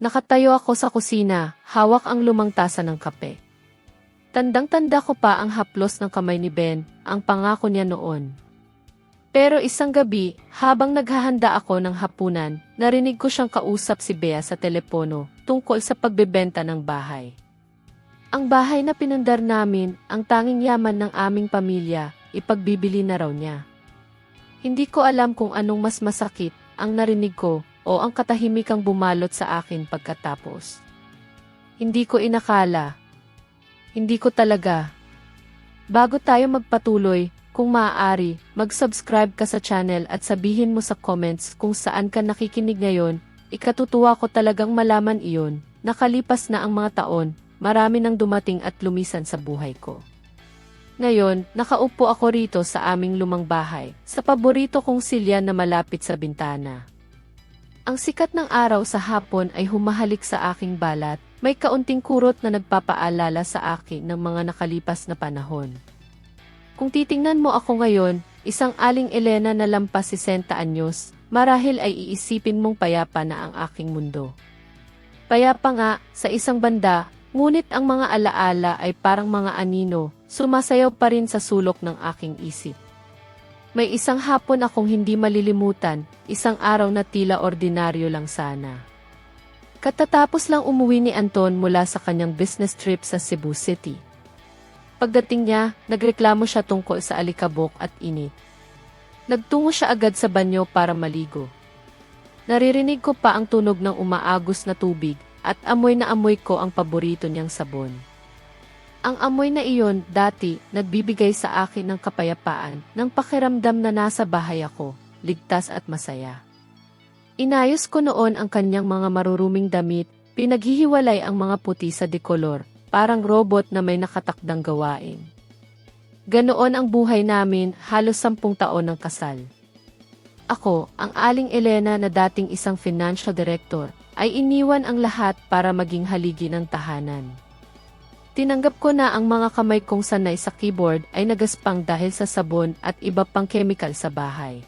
Nakatayo ako sa kusina, hawak ang lumang tasa ng kape. Tandang-tanda ko pa ang haplos ng kamay ni Ben, ang pangako niya noon. Pero isang gabi, habang naghahanda ako ng hapunan, narinig ko siyang kausap si Bea sa telepono tungkol sa pagbebenta ng bahay. Ang bahay na pinundar namin, ang tanging yaman ng aming pamilya, ipagbibili na raw niya. Hindi ko alam kung anong mas masakit, ang narinig ko, o ang katahimikang bumalot sa akin pagkatapos. Hindi ko inakala. Hindi ko talaga. Bago tayo magpatuloy, kung maaari, mag-subscribe ka sa channel at sabihin mo sa comments kung saan ka nakikinig ngayon. Ikatutuwa ko talagang malaman iyon. Nakalipas na ang mga taon, marami nang dumating at lumisan sa buhay ko. Ngayon, nakaupo ako rito sa aming lumang bahay, sa paborito kong silya na malapit sa bintana. Ang sikat ng araw sa hapon ay humahalik sa aking balat, may kaunting kurot na nagpapaalala sa akin ng mga nakalipas na panahon. Kung titingnan mo ako ngayon, isang aling Elena na lampas 60 anyos, marahil ay iisipin mong payapa na ang aking mundo. Payapa nga, sa isang banda, ngunit ang mga alaala ay parang mga anino, sumasayaw pa rin sa sulok ng aking isip. May isang hapon akong hindi malilimutan, isang araw na tila ordinaryo lang sana. Katatapos lang umuwi ni Anton mula sa kanyang business trip sa Cebu City. Pagdating niya, nagreklamo siya tungkol sa alikabok at init. Nagtungo siya agad sa banyo para maligo. Naririnig ko pa ang tunog ng umaagos na tubig at amoy na amoy ko ang paborito niyang sabon. Ang amoy na iyon dati nagbibigay sa akin ng kapayapaan ng pakiramdam na nasa bahay ako, ligtas at masaya. Inayos ko noon ang kanyang mga maruruming damit, pinaghihiwalay ang mga puti sa dekolor, parang robot na may nakatakdang gawain. Ganoon ang buhay namin halos 10 taon ng kasal. Ako, ang aling Elena na dating isang financial director, ay iniwan ang lahat para maging haligi ng tahanan. Tinanggap ko na ang mga kamay kong sanay sa keyboard ay nagaspang dahil sa sabon at iba pang chemical sa bahay.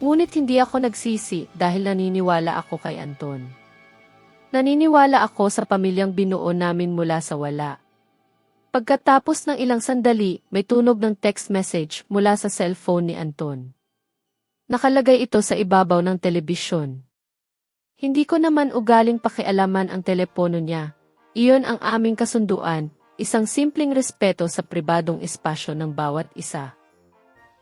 Ngunit hindi ako nagsisi dahil naniniwala ako kay Anton. Naniniwala ako sa pamilyang binuo namin mula sa wala. Pagkatapos ng ilang sandali, may tunog ng text message mula sa cellphone ni Anton. Nakalagay ito sa ibabaw ng telebisyon. Hindi ko naman ugaling pakialaman ang telepono niya. Iyon ang aming kasunduan, isang simpleng respeto sa pribadong espasyo ng bawat isa.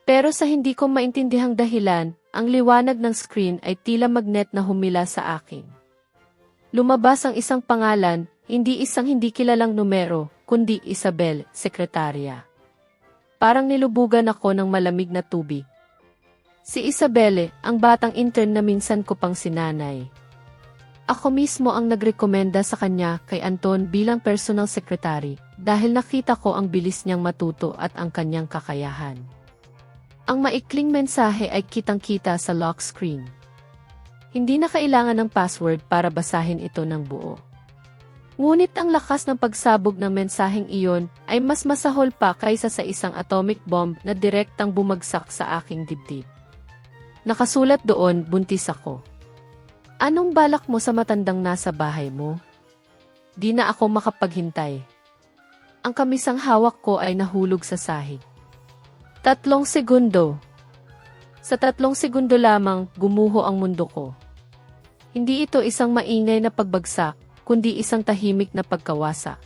Pero sa hindi ko maintindihang dahilan, ang liwanag ng screen ay tila magnet na humila sa akin. Lumabas ang isang pangalan, hindi isang hindi kilalang numero, kundi Isabel, sekretarya. Parang nilubugan ako ng malamig na tubig. Si Isabelle, ang batang intern na minsan ko pang sinanay. Ako mismo ang nagrekomenda sa kanya kay Anton bilang personal secretary dahil nakita ko ang bilis niyang matuto at ang kanyang kakayahan. Ang maikling mensahe ay kitang-kita sa lock screen. Hindi na kailangan ng password para basahin ito ng buo. Ngunit ang lakas ng pagsabog ng mensaheng iyon ay mas masahol pa kaysa sa isang atomic bomb na direktang bumagsak sa aking dibdib. Nakasulat doon, buntis ako. Anong balak mo sa matandang nasa bahay mo? Di na ako makapaghintay. Ang kamisang hawak ko ay nahulog sa sahig. 3 segundo. Sa 3 segundo lamang, gumuho ang mundo ko. Hindi ito isang maingay na pagbagsak, kundi isang tahimik na pagkawasa.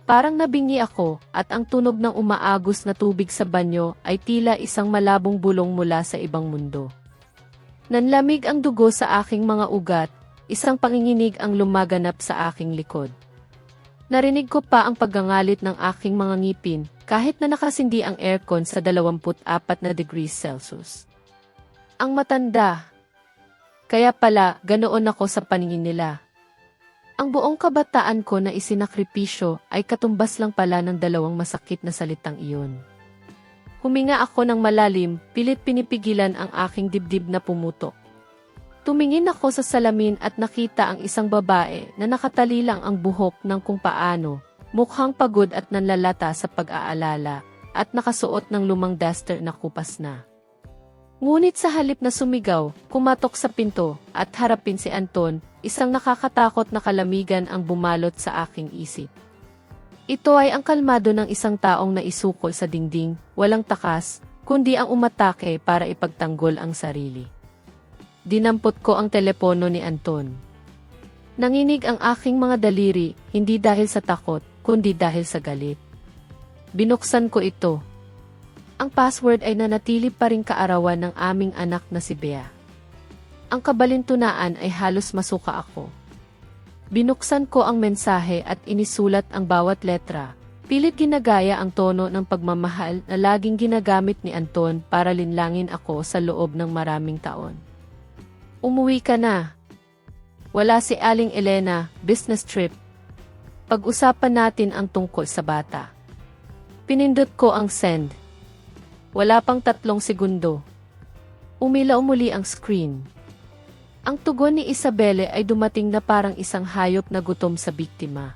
Parang nabingi ako at ang tunog ng umaagos na tubig sa banyo ay tila isang malabong bulong mula sa ibang mundo. Nanlamig ang dugo sa aking mga ugat, isang panginginig ang lumaganap sa aking likod. Narinig ko pa ang paggangalit ng aking mga ngipin kahit na nakasindi ang aircon sa 24 na degrees Celsius. Ang matanda. Kaya pala, ganoon ako sa paningin nila. Ang buong kabataan ko na isinakripisyo ay katumbas lang pala ng 2 masakit na salitang iyon. Huminga ako ng malalim, pilit pinipigilan ang aking dibdib na pumutok. Tumingin ako sa salamin at nakita ang isang babae na nakatalilang ang buhok ng kung paano, mukhang pagod at nanlalata sa pag-aalala, at nakasuot ng lumang duster na kupas na. Ngunit sa halip na sumigaw, kumatok sa pinto, at harapin si Anton, isang nakakatakot na kalamigan ang bumalot sa aking isip. Ito ay ang kalmado ng isang taong naisukol sa dingding, walang takas, kundi ang umatake para ipagtanggol ang sarili. Dinampot ko ang telepono ni Anton. Nanginig ang aking mga daliri, hindi dahil sa takot, kundi dahil sa galit. Binuksan ko ito. Ang password ay nanatili pa ring kaarawan ng aming anak na si Bea. Ang kabalintunaan ay halos masuka ako. Binuksan ko ang mensahe at inisulat ang bawat letra. Pilit ginagaya ang tono ng pagmamahal na laging ginagamit ni Anton para linlangin ako sa loob ng maraming taon. Umuwi ka na. Wala si Aling Elena, business trip. Pag-usapan natin ang tungkol sa bata. Pinindot ko ang send. Wala pang 3 segundo. Umilaw muli ang screen. Ang tugon ni Isabelle ay dumating na parang isang hayop na gutom sa biktima.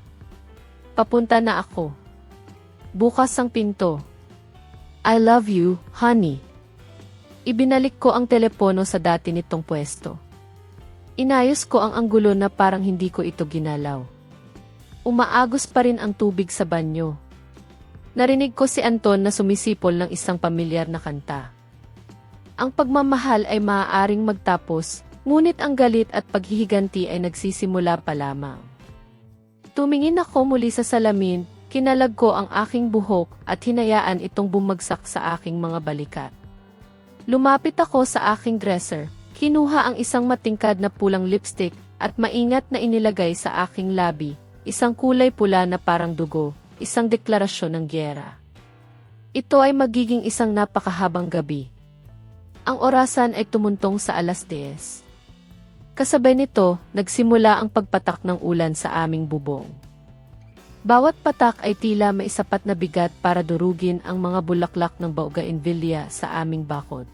Papunta na ako. Bukas ang pinto. I love you, honey. Ibinalik ko ang telepono sa dati nitong pwesto. Inayos ko ang anggulo na parang hindi ko ito ginalaw. Umaagos pa rin ang tubig sa banyo. Narinig ko si Anton na sumisipol ng isang pamilyar na kanta. Ang pagmamahal ay maaaring magtapos, ngunit ang galit at paghihiganti ay nagsisimula pa lamang. Tumingin ako muli sa salamin, kinalag ko ang aking buhok at hinayaan itong bumagsak sa aking mga balikat. Lumapit ako sa aking dresser. Kinuha ang isang matingkad na pulang lipstick at maingat na inilagay sa aking labi, isang kulay pula na parang dugo, isang deklarasyon ng gyera. Ito ay magiging isang napakahabang gabi. Ang orasan ay tumuntong sa 10:00. Kasabay nito, nagsimula ang pagpatak ng ulan sa aming bubong. Bawat patak ay tila may sapat na bigat para durugin ang mga bulaklak ng bougainvillea sa aming bakod.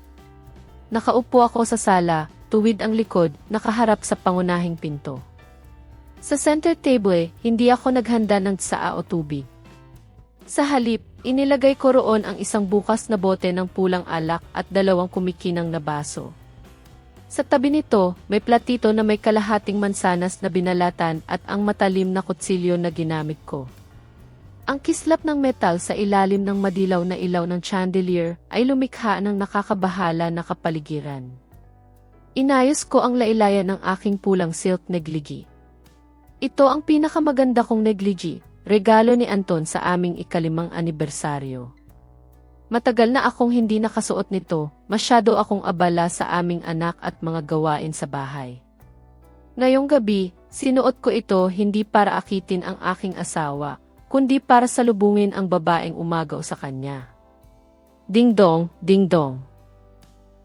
Nakaupo ako sa sala, tuwid ang likod, nakaharap sa pangunahing pinto. Sa center table, hindi ako naghanda ng tsaa o tubig. Sa halip, inilagay ko roon ang isang bukas na bote ng pulang alak at 2 kumikinang na baso. Sa tabi nito, may platito na may kalahating mansanas na binalatan at ang matalim na kutsilyo na ginamit ko. Ang kislap ng metal sa ilalim ng madilaw na ilaw ng chandelier ay lumikha ng nakakabahala na kapaligiran. Inayos ko ang lailayan ng aking pulang silk negligee. Ito ang pinakamaganda kong negligee, regalo ni Anton sa aming 5th anibersaryo. Matagal na akong hindi nakasuot nito, masyado akong abala sa aming anak at mga gawain sa bahay. Ngayong gabi, sinuot ko ito hindi para akitin ang aking asawa, kundi para salubungin ang babaeng umagaw sa kanya. Ding-dong, ding-dong.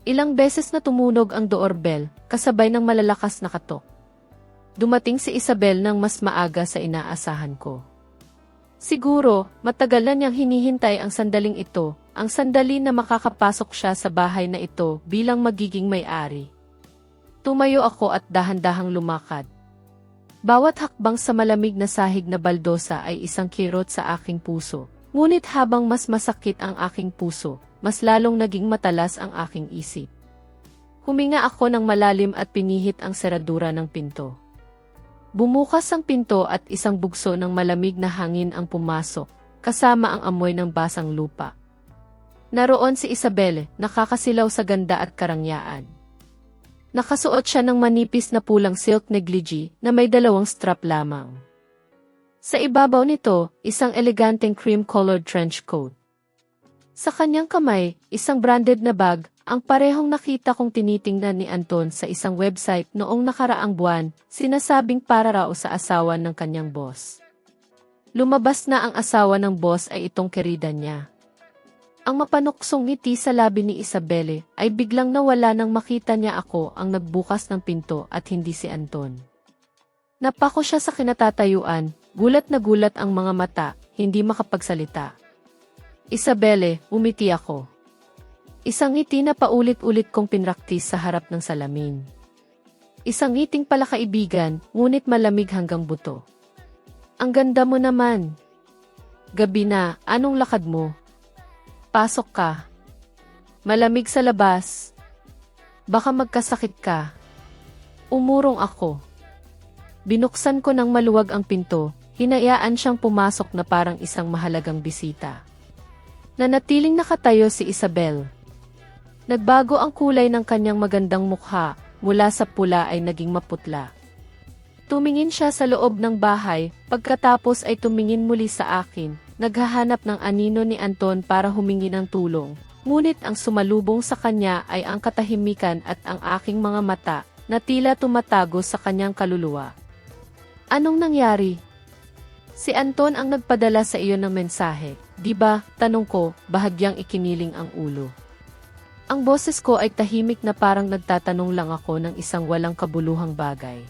Ilang beses na tumunog ang doorbell, kasabay ng malalakas na katok. Dumating si Isabel nang mas maaga sa inaasahan ko. Siguro, matagal na niyang hinihintay ang sandaling ito, ang sandali na makakapasok siya sa bahay na ito bilang magiging may-ari. Tumayo ako at dahan-dahang lumakad. Bawat hakbang sa malamig na sahig na baldosa ay isang kirot sa aking puso, ngunit habang mas masakit ang aking puso, mas lalong naging matalas ang aking isip. Huminga ako ng malalim at pinihit ang seradura ng pinto. Bumukas ang pinto at isang bugso ng malamig na hangin ang pumasok, kasama ang amoy ng basang lupa. Naroon si Isabelle, nakakasilaw sa ganda at karangyaan. Nakasuot siya ng manipis na pulang silk negligee na may 2 strap lamang. Sa ibabaw nito, isang eleganteng cream-colored trench coat. Sa kanyang kamay, isang branded na bag, ang parehong nakita kong tinitingnan ni Anton sa isang website noong nakaraang buwan, sinasabing para raw sa asawa ng kanyang boss. Lumabas na ang asawa ng boss ay itong kerida niya. Ang mapanuksong ngiti sa labi ni Isabelle ay biglang nawala nang makita niya ako ang nagbukas ng pinto at hindi si Anton. Napako siya sa kinatatayuan, gulat na gulat ang mga mata, hindi makapagsalita. Isabelle, umiti ako. Isang ngiti na paulit-ulit kong pinraktis sa harap ng salamin. Isang ngiting pala kaibigan, ngunit malamig hanggang buto. Ang ganda mo naman. Gabi na, anong lakad mo? Pasok ka. Malamig sa labas. Baka magkasakit ka. Umurong ako. Binuksan ko ng maluwag ang pinto, hinayaan siyang pumasok na parang isang mahalagang bisita. Nanatiling nakatayo si Isabel. Nagbago ang kulay ng kanyang magandang mukha, mula sa pula ay naging maputla. Tumingin siya sa loob ng bahay, pagkatapos ay tumingin muli sa akin, naghahanap ng anino ni Anton para humingi ng tulong. Ngunit ang sumalubong sa kanya ay ang katahimikan at ang aking mga mata, na tila tumatago sa kanyang kaluluwa. Anong nangyari? Si Anton ang nagpadala sa iyo ng mensahe, di ba? Tanong ko, bahagyang ikiniling ang ulo. Ang boses ko ay tahimik na parang nagtatanong lang ako ng isang walang kabuluhang bagay.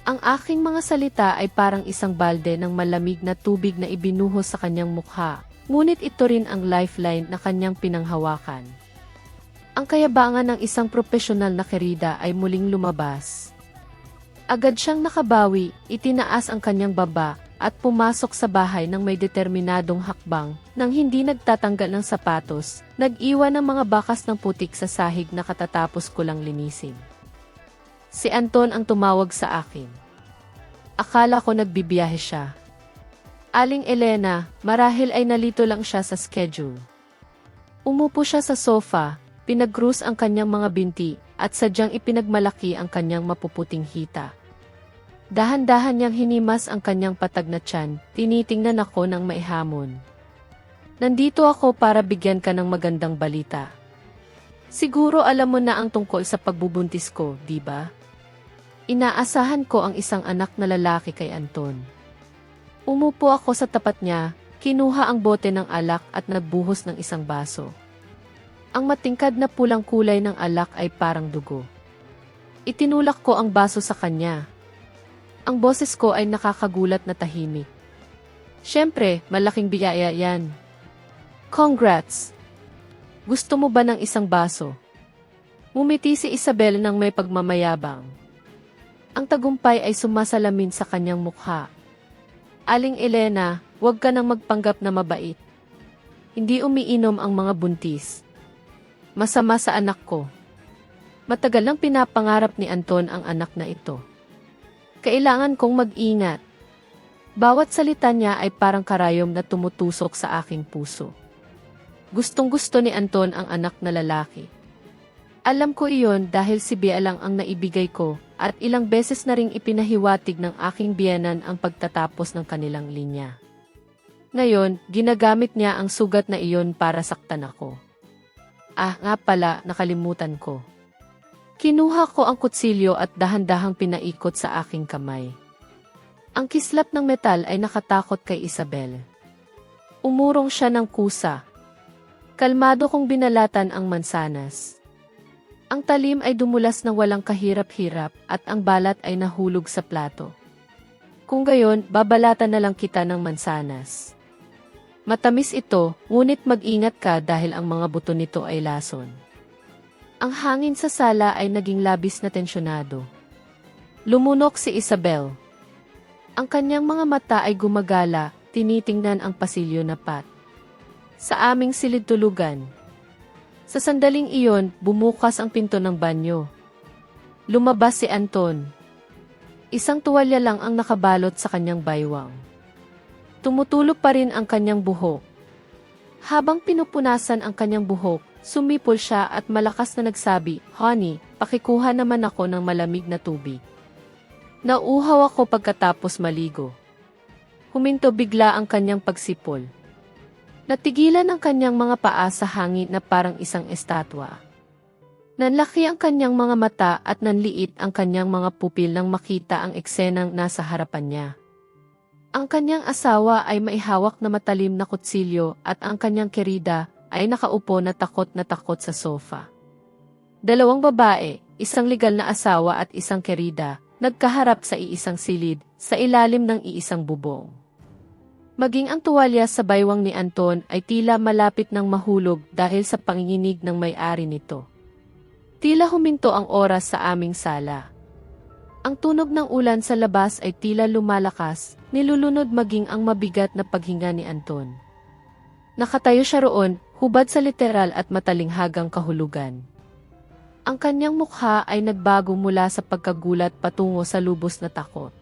Ang aking mga salita ay parang isang balde ng malamig na tubig na ibinuhos sa kanyang mukha, ngunit ito rin ang lifeline na kanyang pinanghawakan. Ang kayabangan ng isang profesional na kerida ay muling lumabas. Agad siyang nakabawi, itinaas ang kanyang baba, at pumasok sa bahay ng may determinadong hakbang, nang hindi nagtatanggal ng sapatos, nag-iwan ng mga bakas ng putik sa sahig na katatapos ko lang linisin. Si Anton ang tumawag sa akin. Akala ko nagbibiyahe siya. Aling Elena, marahil ay nalito lang siya sa schedule. Umupo siya sa sofa, pinag-cruise ang kanyang mga binti, at sadyang ipinagmalaki ang kanyang mapuputing hita. Dahan-dahan niyang hinimas ang kanyang patag na tiyan, tinitingnan ako ng maihamon. Nandito ako para bigyan ka ng magandang balita. Siguro alam mo na ang tungkol sa pagbubuntis ko, di ba? Inaasahan ko ang isang anak na lalaki kay Anton. Umupo ako sa tapat niya, kinuha ang bote ng alak at nagbuhos ng isang baso. Ang matingkad na pulang kulay ng alak ay parang dugo. Itinulak ko ang baso sa kanya. Ang boses ko ay nakakagulat na tahimik. Siyempre, malaking biyaya yan. Congrats! Gusto mo ba ng isang baso? Ngumiti si Isabel ng may pagmamayabang. Ang tagumpay ay sumasalamin sa kanyang mukha. Aling Elena, huwag ka nang magpanggap na mabait. Hindi umiinom ang mga buntis. Masama sa anak ko. Matagal nang pinapangarap ni Anton ang anak na ito. Kailangan kong mag-ingat. Bawat salita niya ay parang karayom na tumutusok sa aking puso. Gustong-gusto ni Anton ang anak na lalaki. Alam ko iyon dahil si Bea lang ang naibigay ko at ilang beses na ring ipinahiwatig ng aking biyenan ang pagtatapos ng kanilang linya. Ngayon, ginagamit niya ang sugat na iyon para saktan ako. Ah, nga pala, nakalimutan ko. Kinuha ko ang kutsilyo at dahan-dahang pinaikot sa aking kamay. Ang kislap ng metal ay nakatakot kay Isabel. Umurong siya ng kusa. Kalmado kong binalatan ang mansanas. Ang talim ay dumulas ng walang kahirap-hirap at ang balat ay nahulog sa plato. Kung gayon, babalatan na lang kita ng mansanas. Matamis ito, ngunit mag-ingat ka dahil ang mga buto nito ay lason. Ang hangin sa sala ay naging labis na tensyonado. Lumunok si Isabel. Ang kanyang mga mata ay gumagala, tinitingnan ang pasilyo na pat. Sa aming silid-tulugan. Sa sandaling iyon, bumukas ang pinto ng banyo. Lumabas si Anton. Isang tuwalya lang ang nakabalot sa kanyang baywang. Tumutulog pa rin ang kanyang buhok. Habang pinupunasan ang kanyang buhok, sumipol siya at malakas na nagsabi, "Honey, pakikuha naman ako ng malamig na tubig." Nauuhaw ako pagkatapos maligo. Huminto bigla ang kanyang pagsipol. Natigilan ang kanyang mga paa sa hangin na parang isang estatwa. Nanlaki ang kanyang mga mata at nanliit ang kanyang mga pupil nang makita ang eksenang nasa harapan niya. Ang kanyang asawa ay maihawak na matalim na kutsilyo at ang kanyang kerida ay nakaupo na takot sa sofa. Dalawang babae, isang legal na asawa at isang kerida, nagkaharap sa iisang silid, sa ilalim ng iisang bubong. Maging ang tuwalya sa baywang ni Anton ay tila malapit ng mahulog dahil sa panginginig ng may-ari nito. Tila huminto ang oras sa aming sala. Ang tunog ng ulan sa labas ay tila lumalakas, nilulunod maging ang mabigat na paghinga ni Anton. Nakatayo siya roon, hubad sa literal at matalinghagang kahulugan. Ang kanyang mukha ay nagbago mula sa pagkagulat patungo sa lubos na takot.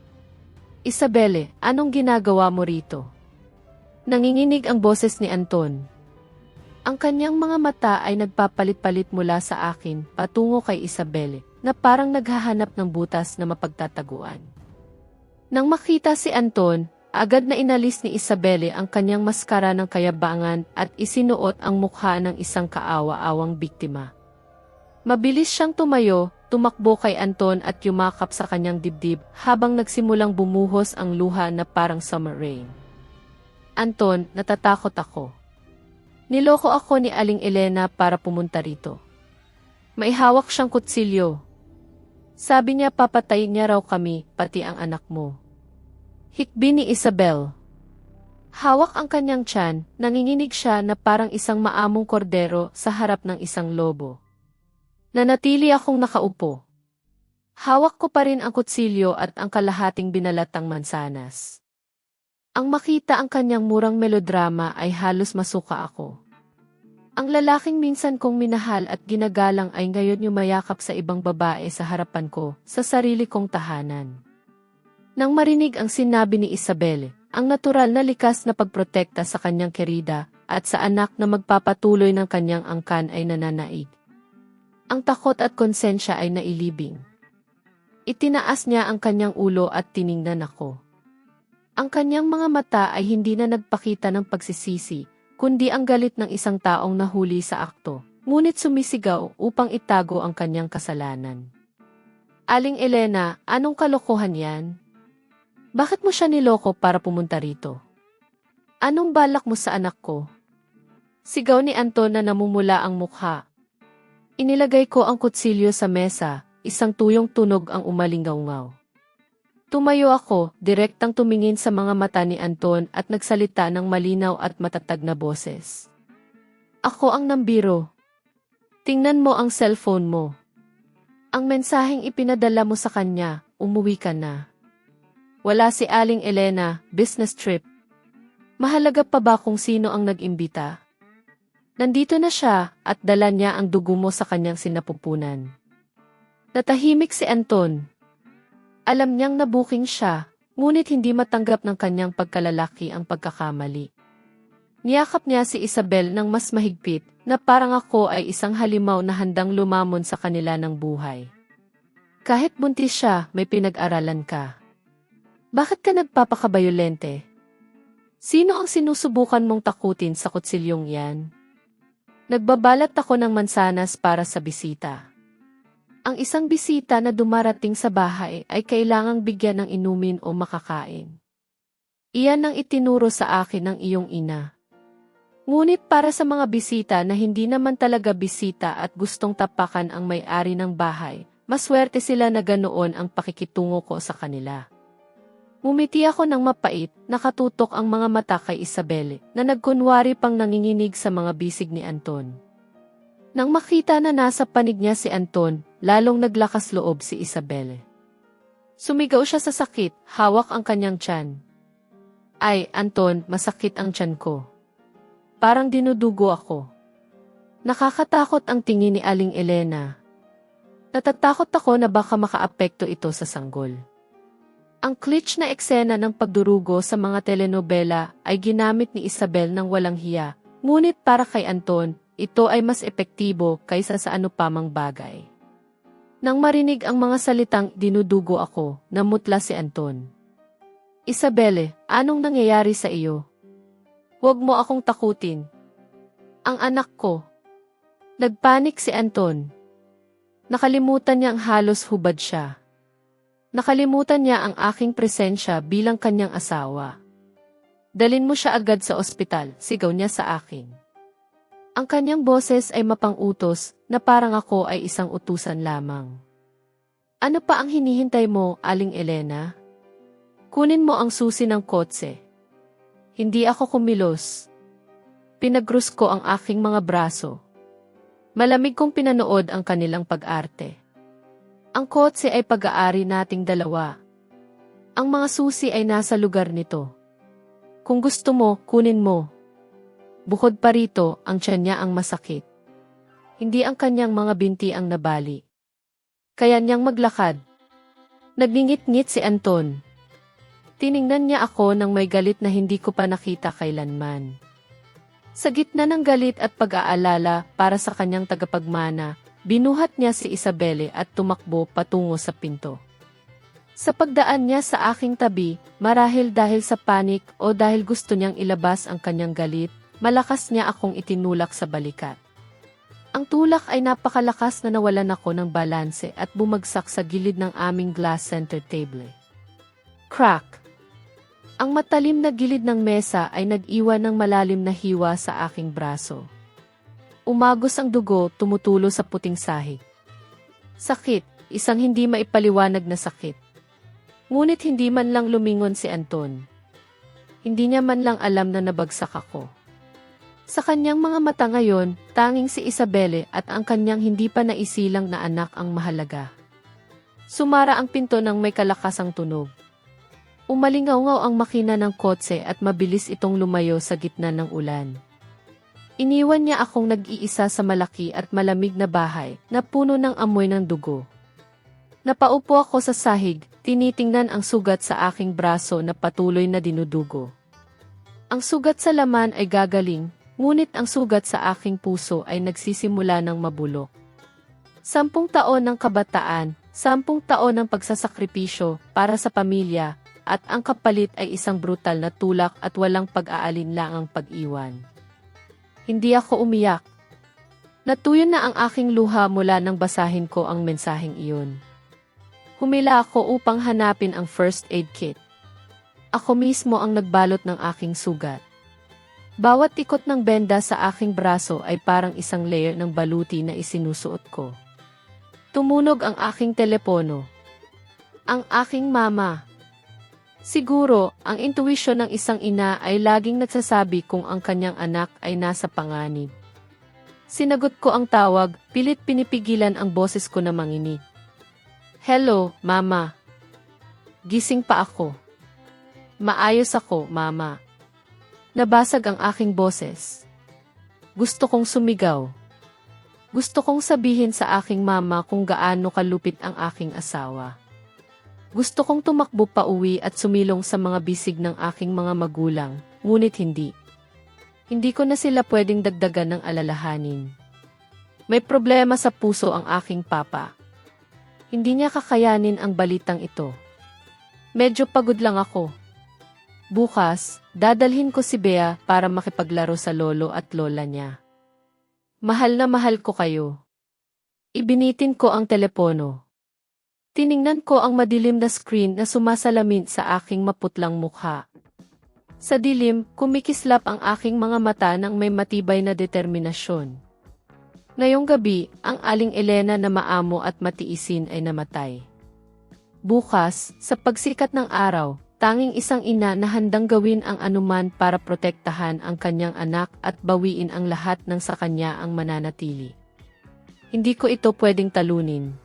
Isabelle, anong ginagawa mo rito? Nanginginig ang boses ni Anton. Ang kanyang mga mata ay nagpapalit-palit mula sa akin patungo kay Isabelle, na parang naghahanap ng butas na mapagtataguan. Nang makita si Anton, agad na inalis ni Isabelle ang kanyang maskara ng kayabangan at isinuot ang mukha ng isang kaawa-awang biktima. Mabilis siyang tumayo, tumakbo kay Anton at yumakap sa kanyang dibdib habang nagsimulang bumuhos ang luha na parang summer rain. Anton, natatakot ako. Niloko ako ni Aling Elena para pumunta rito. May hawak siyang kutsilyo. Sabi niya papatayin niya raw kami, pati ang anak mo. Hikbi ni Isabel. Hawak ang kanyang tiyan, nanginginig siya na parang isang maamong kordero sa harap ng isang lobo. Nanatili akong nakaupo. Hawak ko pa rin ang kutsilyo at ang kalahating binalatang mansanas. Ang makita ang kanyang murang melodrama ay halos masuka ako. Ang lalaking minsan kong minahal at ginagalang ay ngayon yumayakap sa ibang babae sa harapan ko, sa sarili kong tahanan. Nang marinig ang sinabi ni Isabelle, ang natural na likas na pagprotekta sa kanyang kerida at sa anak na magpapatuloy ng kanyang angkan ay nananaig. Ang takot at konsensya ay nailibing. Itinaas niya ang kanyang ulo at tiningnan ako. Ang kanyang mga mata ay hindi na nagpakita ng pagsisisi, kundi ang galit ng isang taong nahuli sa akto, ngunit sumisigaw upang itago ang kanyang kasalanan. Aling Elena, anong kalokohan yan? Bakit mo siya niloko para pumunta rito? Anong balak mo sa anak ko? Sigaw ni Anton na namumula ang mukha. Inilagay ko ang kutsilyo sa mesa, isang tuyong tunog ang umalingaw-ngaw. Tumayo ako, direktang tumingin sa mga mata ni Anton at nagsalita ng malinaw at matatag na boses. Ako ang nambiro. Tingnan mo ang cellphone mo. Ang mensaheng ipinadala mo sa kanya, umuwi ka na. Wala si Aling Elena, business trip. Mahalaga pa ba kung sino ang nag-imbita? Nandito na siya at dala niya ang dugo mo sa kanyang sinapupunan. Natahimik si Anton. Alam niyang nabuking siya, ngunit hindi matanggap ng kanyang pagkalalaki ang pagkakamali. Niyakap niya si Isabel ng mas mahigpit na parang ako ay isang halimaw na handang lumamon sa kanila ng buhay. Kahit buntis siya, may pinag-aralan ka. Bakit ka nagpapakabayolente? Sino ang sinusubukan mong takutin sa kutsilyong yan? Nagbabalat ako ng mansanas para sa bisita. Ang isang bisita na dumarating sa bahay ay kailangang bigyan ng inumin o makakain. Iyan ang itinuro sa akin ng iyong ina. Ngunit para sa mga bisita na hindi naman talaga bisita at gustong tapakan ang may-ari ng bahay, maswerte sila na ganoon ang pakikitungo ko sa kanila. Ngumiti ako ng mapait, nakatutok ang mga mata kay Isabelle, na nagkunwari pang nanginginig sa mga bisig ni Anton. Nang makita na nasa panig niya si Anton, lalong naglakas loob si Isabelle. Sumigaw siya sa sakit, hawak ang kanyang tiyan. Ay, Anton, masakit ang tiyan ko. Parang dinudugo ako. Nakakatakot ang tingin ni Aling Elena. Natatakot ako na baka makaapekto ito sa sanggol. Ang kitsch na eksena ng pagdurugo sa mga telenovela ay ginamit ni Isabel ng walang hiya, ngunit para kay Anton, ito ay mas epektibo kaysa sa ano pamang bagay. Nang marinig ang mga salitang dinudugo ako, namutla si Anton. Isabelle, anong nangyayari sa iyo? Huwag mo akong takutin. Ang anak ko. Nagpanik si Anton. Nakalimutan niyang halos hubad siya. Nakalimutan niya ang aking presensya bilang kanyang asawa. Dalin mo siya agad sa ospital, sigaw niya sa akin. Ang kanyang boses ay mapang-utos na parang ako ay isang utusan lamang. Ano pa ang hinihintay mo, Aling Elena? Kunin mo ang susi ng kotse. Hindi ako kumilos. Pinagrus ko ang aking mga braso. Malamig kong pinanood ang kanilang pag-arte. Ang kotse ay pag-aari nating dalawa. Ang mga susi ay nasa lugar nito. Kung gusto mo, kunin mo. Bukod pa rito, ang tiyan niya ang masakit. Hindi ang kanyang mga binti ang nabali. Kaya niyang maglakad. Nagngingit-ngit si Anton. Tiningnan niya ako nang may galit na hindi ko pa nakita kailanman. Sa gitna ng galit at pag-aalala para sa kanyang tagapagmana, binuhat niya si Isabelle at tumakbo patungo sa pinto. Sa pagdaan niya sa aking tabi, marahil dahil sa panik o dahil gusto niyang ilabas ang kanyang galit, malakas niya akong itinulak sa balikat. Ang tulak ay napakalakas na nawalan ako ng balanse at bumagsak sa gilid ng aming glass center table. Crack! Ang matalim na gilid ng mesa ay nag-iwan ng malalim na hiwa sa aking braso. Umagos ang dugo, tumutulo sa puting sahig. Sakit, isang hindi maipaliwanag na sakit. Ngunit hindi man lang lumingon si Anton. Hindi niya man lang alam na nabagsak ako. Sa kanyang mga mata ngayon, tanging si Isabelle at ang kanyang hindi pa naisilang na anak ang mahalaga. Sumara ang pinto ng may kalakasang tunog. Umalingaw-ngaw ang makina ng kotse at mabilis itong lumayo sa gitna ng ulan. Iniwan niya akong nag-iisa sa malaki at malamig na bahay na puno ng amoy ng dugo. Napaupo ako sa sahig, tinitingnan ang sugat sa aking braso na patuloy na dinudugo. Ang sugat sa laman ay gagaling, ngunit ang sugat sa aking puso ay nagsisimula ng mabulok. 10 taon ng kabataan, 10 taon ng pagsasakripisyo para sa pamilya, at ang kapalit ay isang brutal na tulak at walang pag-aalinlangang pag-iwan. Hindi ako umiyak. Natuyo na ang aking luha mula nang basahin ko ang mensaheng iyon. Humila ako upang hanapin ang first aid kit. Ako mismo ang nagbalot ng aking sugat. Bawat ikot ng benda sa aking braso ay parang isang layer ng baluti na isinusuot ko. Tumunog ang aking telepono. Ang aking mama. Siguro, ang intuwisyon ng isang ina ay laging nagsasabi kung ang kanyang anak ay nasa panganib. Sinagot ko ang tawag, pilit pinipigilan ang boses ko na manginig. Hello, Mama. Gising pa ako. Maayos ako, Mama. Nabasag ang aking boses. Gusto kong sumigaw. Gusto kong sabihin sa aking mama kung gaano kalupit ang aking asawa. Gusto kong tumakbo pa uwi at sumilong sa mga bisig ng aking mga magulang, ngunit hindi. Hindi ko na sila pwedeng dagdagan ng alalahanin. May problema sa puso ang aking papa. Hindi niya kakayanin ang balitang ito. Medyo pagod lang ako. Bukas, dadalhin ko si Bea para makipaglaro sa lolo at lola niya. Mahal na mahal ko kayo. Ibinitin ko ang telepono. Tiningnan ko ang madilim na screen na sumasalamin sa aking maputlang mukha. Sa dilim, kumikislap ang aking mga mata ng may matibay na determinasyon. Ngayong gabi, ang aling Elena na maamo at matiisin ay namatay. Bukas, sa pagsikat ng araw, tanging isang ina na handang gawin ang anuman para protektahan ang kanyang anak at bawiin ang lahat ng sa kanya ang mananatili. Hindi ko ito pwedeng talunin.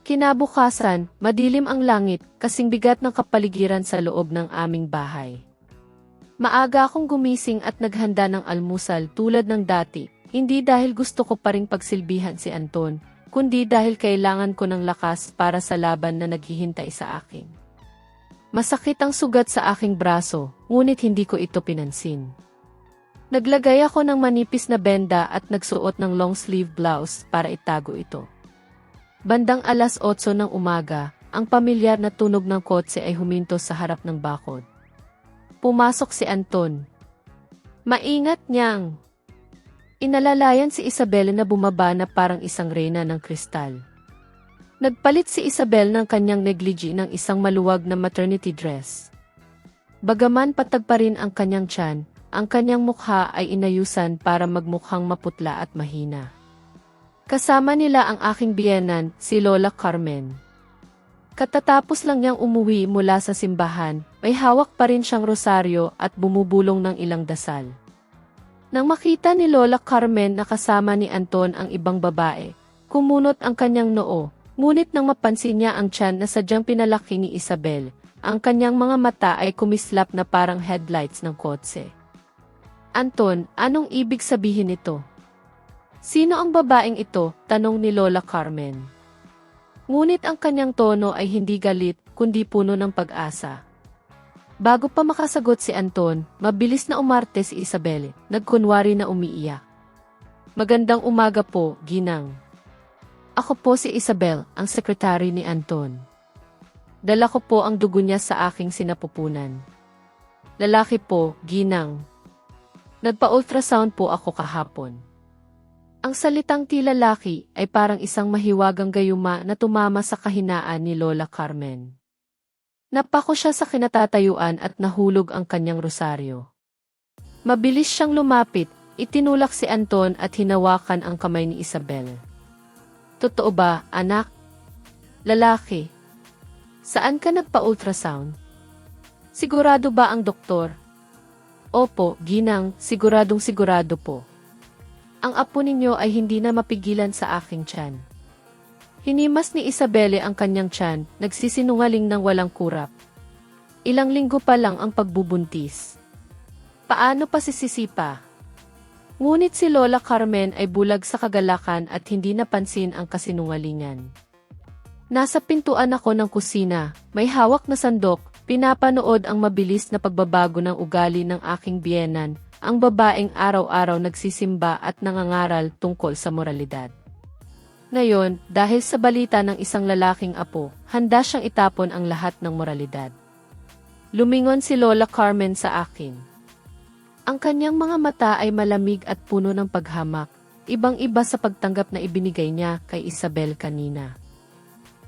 Kinabukasan, madilim ang langit, kasing bigat ng kapaligiran sa loob ng aming bahay. Maaga akong gumising at naghanda ng almusal tulad ng dati, hindi dahil gusto ko pa ring pagsilbihan si Anton, kundi dahil kailangan ko ng lakas para sa laban na naghihintay sa akin. Masakit ang sugat sa aking braso, ngunit hindi ko ito pinansin. Naglagay ako ng manipis na benda at nagsuot ng long sleeve blouse para itago ito. Bandang 8:00 ng umaga, ang pamilyar na tunog ng kotse ay huminto sa harap ng bakod. Pumasok si Anton. Maingat niyang! Inalalayan si Isabelle na bumaba na parang isang reyna ng kristal. Nagpalit si Isabelle ng kanyang negligee ng isang maluwag na maternity dress. Bagaman patag pa rin ang kanyang tiyan, ang kanyang mukha ay inayusan para magmukhang maputla at mahina. Kasama nila ang aking biyenan, si Lola Carmen. Katatapos lang niyang umuwi mula sa simbahan, may hawak pa rin siyang rosaryo at bumubulong ng ilang dasal. Nang makita ni Lola Carmen na kasama ni Anton ang ibang babae, kumunot ang kanyang noo, ngunit nang mapansin niya ang tiyan na sadyang pinalaki ni Isabelle, ang kanyang mga mata ay kumislap na parang headlights ng kotse. Anton, anong ibig sabihin nito? Sino ang babaeng ito? Tanong ni Lola Carmen. Ngunit ang kanyang tono ay hindi galit, kundi puno ng pag-asa. Bago pa makasagot si Anton, mabilis na umarte si Isabel, nagkunwari na umiiyak. Magandang umaga po, Ginang. Ako po si Isabel, ang sekretary ni Anton. Dala ko po ang dugo niya sa aking sinapupunan. Lalaki po, Ginang. Nagpa-ultrasound po ako kahapon. Ang salitang tila laki ay parang isang mahiwagang gayuma na tumama sa kahinaan ni Lola Carmen. Napako siya sa kinatatayuan at nahulog ang kanyang rosaryo. Mabilis siyang lumapit, itinulak si Anton at hinawakan ang kamay ni Isabel. Totoo ba, anak? Lalaki. Saan ka nagpa-ultrasound? Sigurado ba ang doktor? Opo, Ginang, siguradong sigurado po. Ang apo ninyo ay hindi na mapigilan sa aking tiyan. Hinimas ni Isabelle ang kanyang tiyan, nagsisinungaling ng walang kurap. Ilang linggo pa lang ang pagbubuntis. Paano pa sisisipa? Ngunit si Lola Carmen ay bulag sa kagalakan at hindi napansin ang kasinungalingan. Nasa pintuan ako ng kusina, may hawak na sandok, pinapanood ang mabilis na pagbabago ng ugali ng aking biyenan, ang babaeng araw-araw nagsisimba at nangangaral tungkol sa moralidad. Ngayon, dahil sa balita ng isang lalaking apo, handa siyang itapon ang lahat ng moralidad. Lumingon si Lola Carmen sa akin. Ang kanyang mga mata ay malamig at puno ng paghamak, ibang-iba sa pagtanggap na ibinigay niya kay Isabel kanina.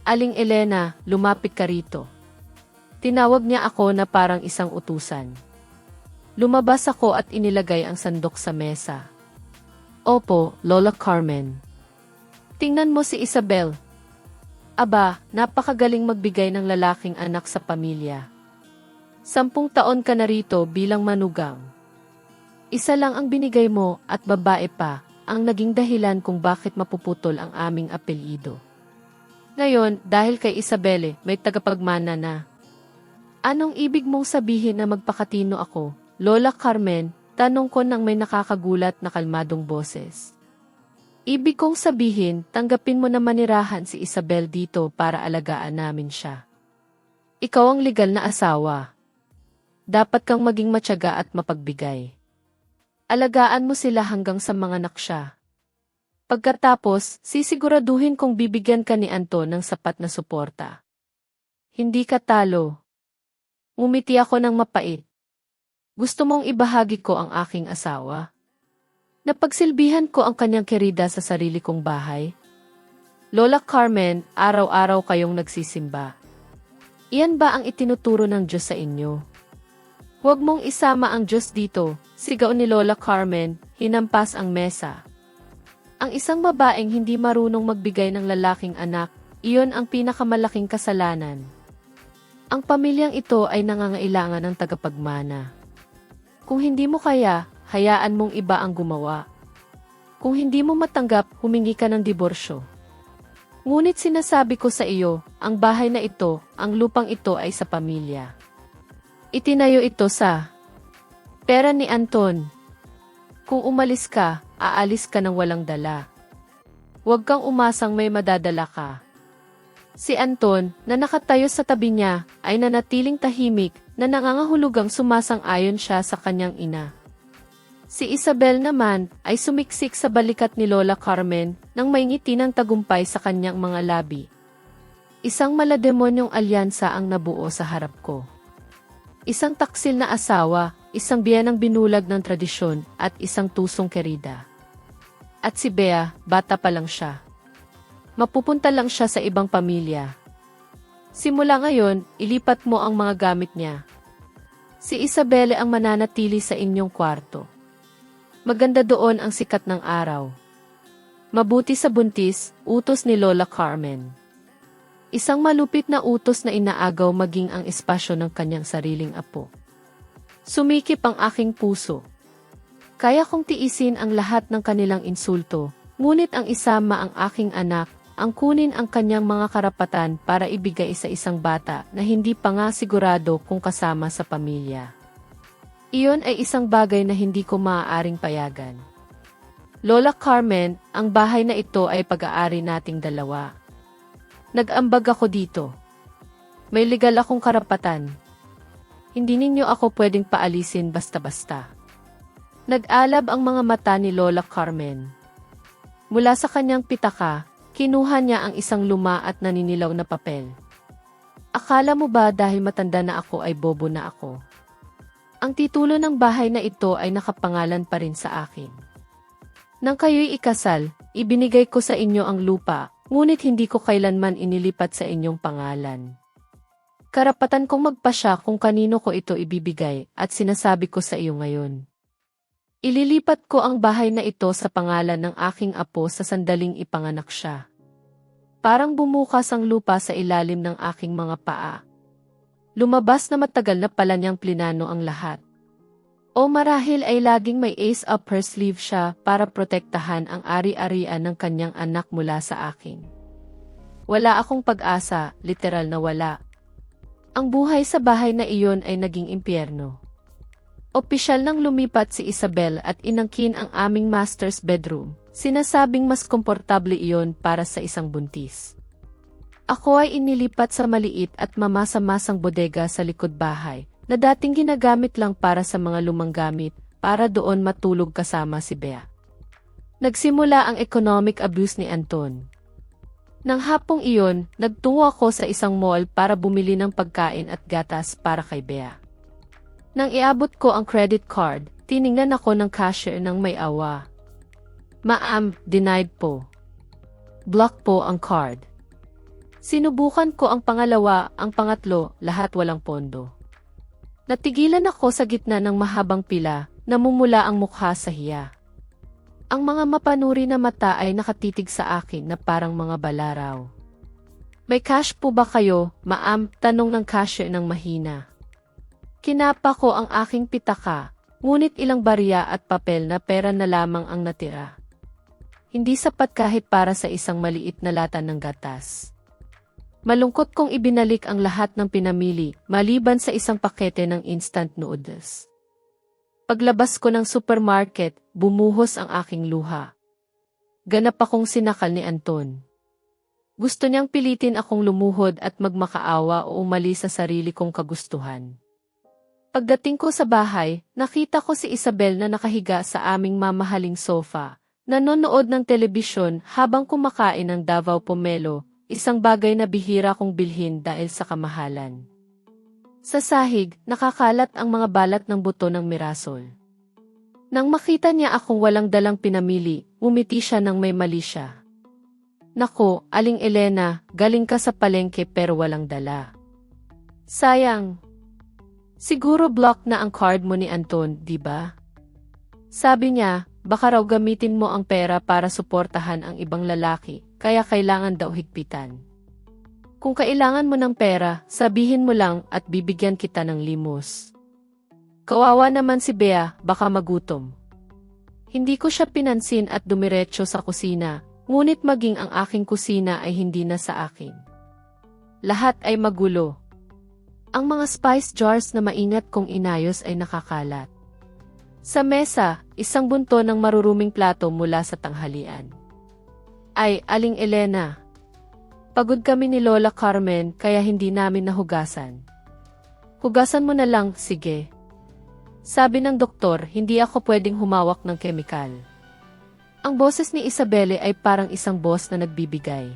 Aling Elena, lumapit ka rito. Tinawag niya ako na parang isang utusan. Lumabas ako at inilagay ang sandok sa mesa. Opo, Lola Carmen. Tingnan mo si Isabel. Aba, napakagaling magbigay ng lalaking anak sa pamilya. 10 taon ka na rito bilang manugang. Isa lang ang binigay mo at babae pa, ang naging dahilan kung bakit mapuputol ang aming apelyido. Ngayon, dahil kay Isabelle, may tagapagmana na. Anong ibig mong sabihin na magpakatino ako, Lola Carmen? Tanong ko nang may nakakagulat na kalmadong boses. Ibig kong sabihin, tanggapin mo na manirahan si Isabel dito para alagaan namin siya. Ikaw ang legal na asawa. Dapat kang maging matyaga at mapagbigay. Alagaan mo sila hanggang sa manganak siya. Pagkatapos, sisiguraduhin kong bibigyan ka ni Anton ng sapat na suporta. Hindi ka talo. Ngumiti ako ng mapait. Gusto mong ibahagi ko ang aking asawa? Napagsilbihan ko ang kanyang kerida sa sarili kong bahay? Lola Carmen, araw-araw kayong nagsisimba. Iyan ba ang itinuturo ng Diyos sa inyo? Huwag mong isama ang Diyos dito, sigaw ni Lola Carmen, hinampas ang mesa. Ang isang babaeng hindi marunong magbigay ng lalaking anak, iyon ang pinakamalaking kasalanan. Ang pamilyang ito ay nangangailangan ng tagapagmana. Kung hindi mo kaya, hayaan mong iba ang gumawa. Kung hindi mo matanggap, humingi ka ng diborsyo. Ngunit sinasabi ko sa iyo, ang bahay na ito, ang lupang ito ay sa pamilya. Itinayo ito sa pera ni Anton. Kung umalis ka, aalis ka ng walang dala. Huwag kang umasang may madadala ka. Si Anton, na nakatayo sa tabi niya, ay nanatiling tahimik, na nangangahulugang sumasang-ayon siya sa kanyang ina. Si Isabel naman, ay sumiksik sa balikat ni Lola Carmen, nang may ngiti ng tagumpay sa kanyang mga labi. Isang malademonyong alyansa ang nabuo sa harap ko. Isang taksil na asawa, isang biyanang binulag ng tradisyon, at isang tusong kerida. At si Bea, bata pa lang siya. Mapupunta lang siya sa ibang pamilya. Simula ngayon, ilipat mo ang mga gamit niya. Si Isabelle ang mananatili sa inyong kwarto. Maganda doon ang sikat ng araw. Mabuti sa buntis, utos ni Lola Carmen. Isang malupit na utos na inaagaw maging ang espasyo ng kanyang sariling apo. Sumikip ang aking puso. Kaya kong tiisin ang lahat ng kanilang insulto, ngunit ang isama ang aking anak, ang kunin ang kanyang mga karapatan para ibigay sa isang bata na hindi pa nga sigurado kung kasama sa pamilya. Iyon ay isang bagay na hindi ko maaaring payagan. Lola Carmen, ang bahay na ito ay pag-aari nating dalawa. Nag-ambag ako dito. May legal akong karapatan. Hindi ninyo ako pwedeng paalisin basta-basta. Nag-alab ang mga mata ni Lola Carmen. Mula sa kanyang pitaka, kinuha niya ang isang luma at naninilaw na papel. Akala mo ba dahil matanda na ako ay bobo na ako? Ang titulo ng bahay na ito ay nakapangalan pa rin sa akin. Nang kayo'y ikasal, ibinigay ko sa inyo ang lupa, ngunit hindi ko kailanman inilipat sa inyong pangalan. Karapatan kong magpasya kung kanino ko ito ibibigay at sinasabi ko sa iyo ngayon. Ililipat ko ang bahay na ito sa pangalan ng aking apo sa sandaling ipanganak siya. Parang bumukas ang lupa sa ilalim ng aking mga paa. Lumabas na matagal na pala niyang plinano ang lahat. O marahil ay laging may ace up her sleeve siya para protektahan ang ari-arian ng kanyang anak mula sa akin. Wala akong pag-asa, literal na wala. Ang buhay sa bahay na iyon ay naging impyerno. Opisyal nang lumipat si Isabel at inangkin ang aming master's bedroom, sinasabing mas komportable iyon para sa isang buntis. Ako ay inilipat sa maliit at mamasa-masang bodega sa likod bahay, na dating ginagamit lang para sa mga lumang gamit, para doon matulog kasama si Bea. Nagsimula ang economic abuse ni Anton. Nang hapong iyon, nagtungo ako sa isang mall para bumili ng pagkain at gatas para kay Bea. Nang iabot ko ang credit card, tiningnan ako ng cashier ng may awa. Ma'am, denied po. Block po ang card. Sinubukan ko ang pangalawa, ang pangatlo, lahat walang pondo. Natigilan ako sa gitna ng mahabang pila, namumula ang mukha sa hiya. Ang mga mapanuri na mata ay nakatitig sa akin na parang mga balaraw. May cash po ba kayo, ma'am? Tanong ng cashier ng mahina. Kinapa ko ang aking pitaka, ngunit ilang barya at papel na pera na lamang ang natira. Hindi sapat kahit para sa isang maliit na lata ng gatas. Malungkot kong ibinalik ang lahat ng pinamili, maliban sa isang pakete ng instant noodles. Paglabas ko ng supermarket, bumuhos ang aking luha. Ganap akong sinakal ni Anton. Gusto niyang pilitin akong lumuhod at magmakaawa o umalis sa sarili kong kagustuhan. Pagdating ko sa bahay, nakita ko si Isabel na nakahiga sa aming mamahaling sofa, nanonood ng telebisyon habang kumakain ng Davao Pomelo, isang bagay na bihira kong bilhin dahil sa kamahalan. Sa sahig, nakakalat ang mga balat ng buto ng mirasol. Nang makita niya akong walang dalang pinamili, umiti siya nang may mali siya. Nako, Aling Elena, galing ka sa palengke pero walang dala. Sayang. Siguro block na ang card mo ni Anton, di ba? Sabi niya, baka raw gamitin mo ang pera para suportahan ang ibang lalaki, kaya kailangan daw higpitan. Kung kailangan mo ng pera, sabihin mo lang at bibigyan kita ng limos. Kawawa naman si Bea, baka magutom. Hindi ko siya pinansin at dumiretso sa kusina, ngunit maging ang aking kusina ay hindi na sa akin. Lahat ay magulo. Ang mga spice jars na maingat kong inayos ay nakakalat. Sa mesa, isang bunto ng maruruming plato mula sa tanghalian. Ay, Aling Elena. Pagod kami ni Lola Carmen kaya hindi namin nahugasan. Hugasan mo na lang, sige. Sabi ng doktor, hindi ako pwedeng humawak ng kemikal. Ang boses ni Isabelle ay parang isang boss na nagbibigay.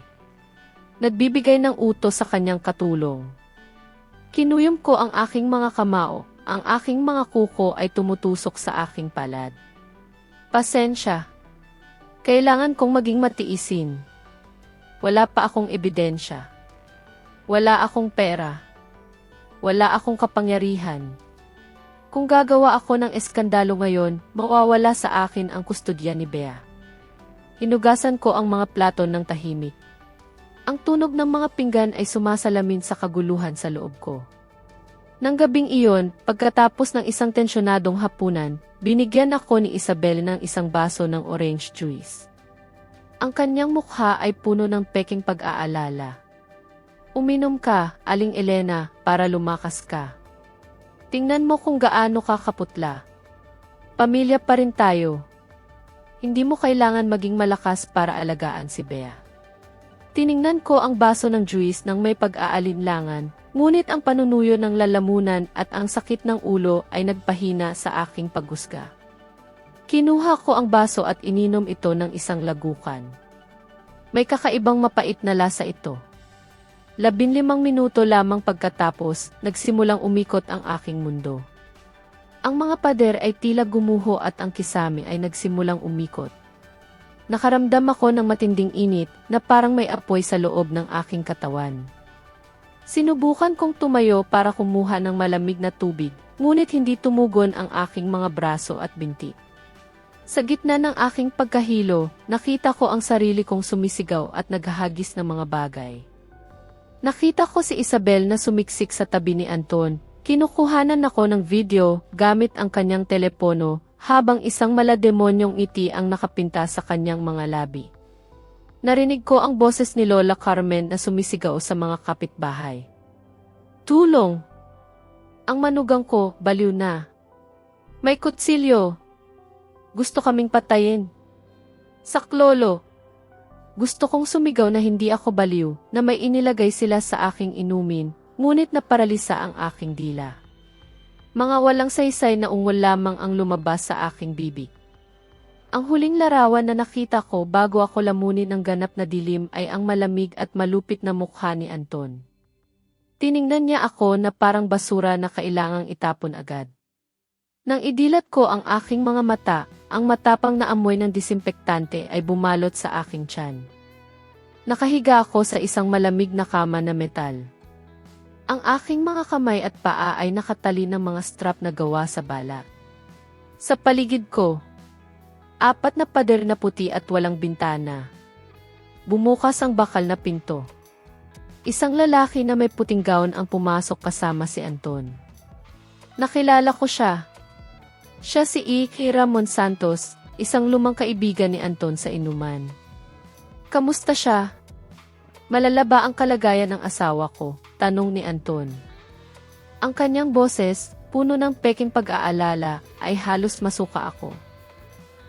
Nagbibigay ng utos sa kanyang katulong. Kinuyom ko ang aking mga kamao, ang aking mga kuko ay tumutusok sa aking palad. Pasensya. Kailangan kong maging matiisin. Wala pa akong ebidensya. Wala akong pera. Wala akong kapangyarihan. Kung gagawa ako ng eskandalo ngayon, mawawala sa akin ang kustodya ni Bea. Hinugasan ko ang mga plato ng tahimik. Ang tunog ng mga pinggan ay sumasalamin sa kaguluhan sa loob ko. Nang gabing iyon, pagkatapos ng isang tensyonadong hapunan, binigyan ako ni Isabel ng isang baso ng orange juice. Ang kanyang mukha ay puno ng peking pag-aalala. Uminom ka, Aling Elena, para lumakas ka. Tingnan mo kung gaano ka kaputla. Pamilya pa rin tayo. Hindi mo kailangan maging malakas para alagaan si Bea. Tiningnan ko ang baso ng juice nang may pag-aalinlangan, ngunit ang panunuyo ng lalamunan at ang sakit ng ulo ay nagpahina sa aking paghusga. Kinuha ko ang baso at ininom ito ng isang lagukan. May kakaibang mapait na lasa ito. 15 minuto lamang pagkatapos, nagsimulang umikot ang aking mundo. Ang mga pader ay tila gumuho at ang kisame ay nagsimulang umikot. Nakaramdam ako ng matinding init na parang may apoy sa loob ng aking katawan. Sinubukan kong tumayo para kumuha ng malamig na tubig, ngunit hindi tumugon ang aking mga braso at binti. Sa gitna ng aking pagkahilo, nakita ko ang sarili kong sumisigaw at naghahagis ng mga bagay. Nakita ko si Isabel na sumiksik sa tabi ni Anton. Kinukuhanan ako ng video gamit ang kanyang telepono habang isang malademonyong ngiti ang nakapinta sa kanyang mga labi. Narinig ko ang boses ni Lola Carmen na sumisigaw sa mga kapitbahay. Tulong! Ang manugang ko, baliw na. May kutsilyo. Gusto kaming patayin. Saklolo. Gusto kong sumigaw na hindi ako baliw, na may inilagay sila sa aking inumin, ngunit naparalisa ang aking dila. Mga walang saysay na ungol lamang ang lumabas sa aking bibig. Ang huling larawan na nakita ko bago ako lamunin ng ganap na dilim ay ang malamig at malupit na mukha ni Anton. Tiningnan niya ako na parang basura na kailangang itapon agad. Nang idilat ko ang aking mga mata, ang matapang na amoy ng disinfektante ay bumalot sa aking tiyan. Nakahiga ako sa isang malamig na kama na metal. Ang aking mga kamay at paa ay nakatali ng mga strap na gawa sa balat. Sa paligid ko, 4 na pader na puti at walang bintana. Bumukas ang bakal na pinto. Isang lalaki na may puting gown ang pumasok kasama si Anton. Nakilala ko siya. Siya si E. Ramon Santos, isang lumang kaibigan ni Anton sa inuman. Kamusta siya? Malala ba ang kalagayan ng asawa ko? Tanong ni Anton. Ang kanyang boses, puno ng peking pag-aalala, ay halos masuka ako.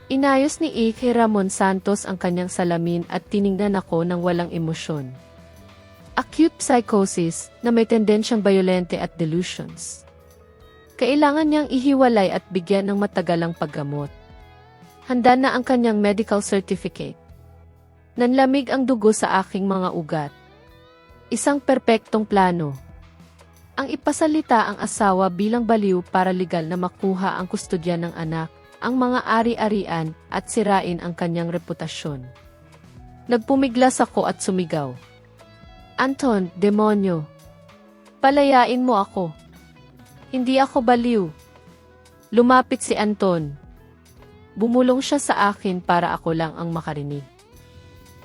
Inayos ni E. Ramon Santos ang kanyang salamin at tiningnan ako ng walang emosyon. Acute psychosis na may tendensyang bayolente at delusions. Kailangan niyang ihiwalay at bigyan ng matagalang paggamot. Handa na ang kanyang medical certificate. Nanlamig ang dugo sa aking mga ugat. Isang perpektong plano. Ang ipasalita ang asawa bilang baliw para legal na makuha ang kustodya ng anak, ang mga ari-arian at sirain ang kanyang reputasyon. Nagpumiglas ako at sumigaw. Anton, demonyo! Palayain mo ako! Hindi ako baliw. Lumapit si Anton. Bumulong siya sa akin para ako lang ang makarinig.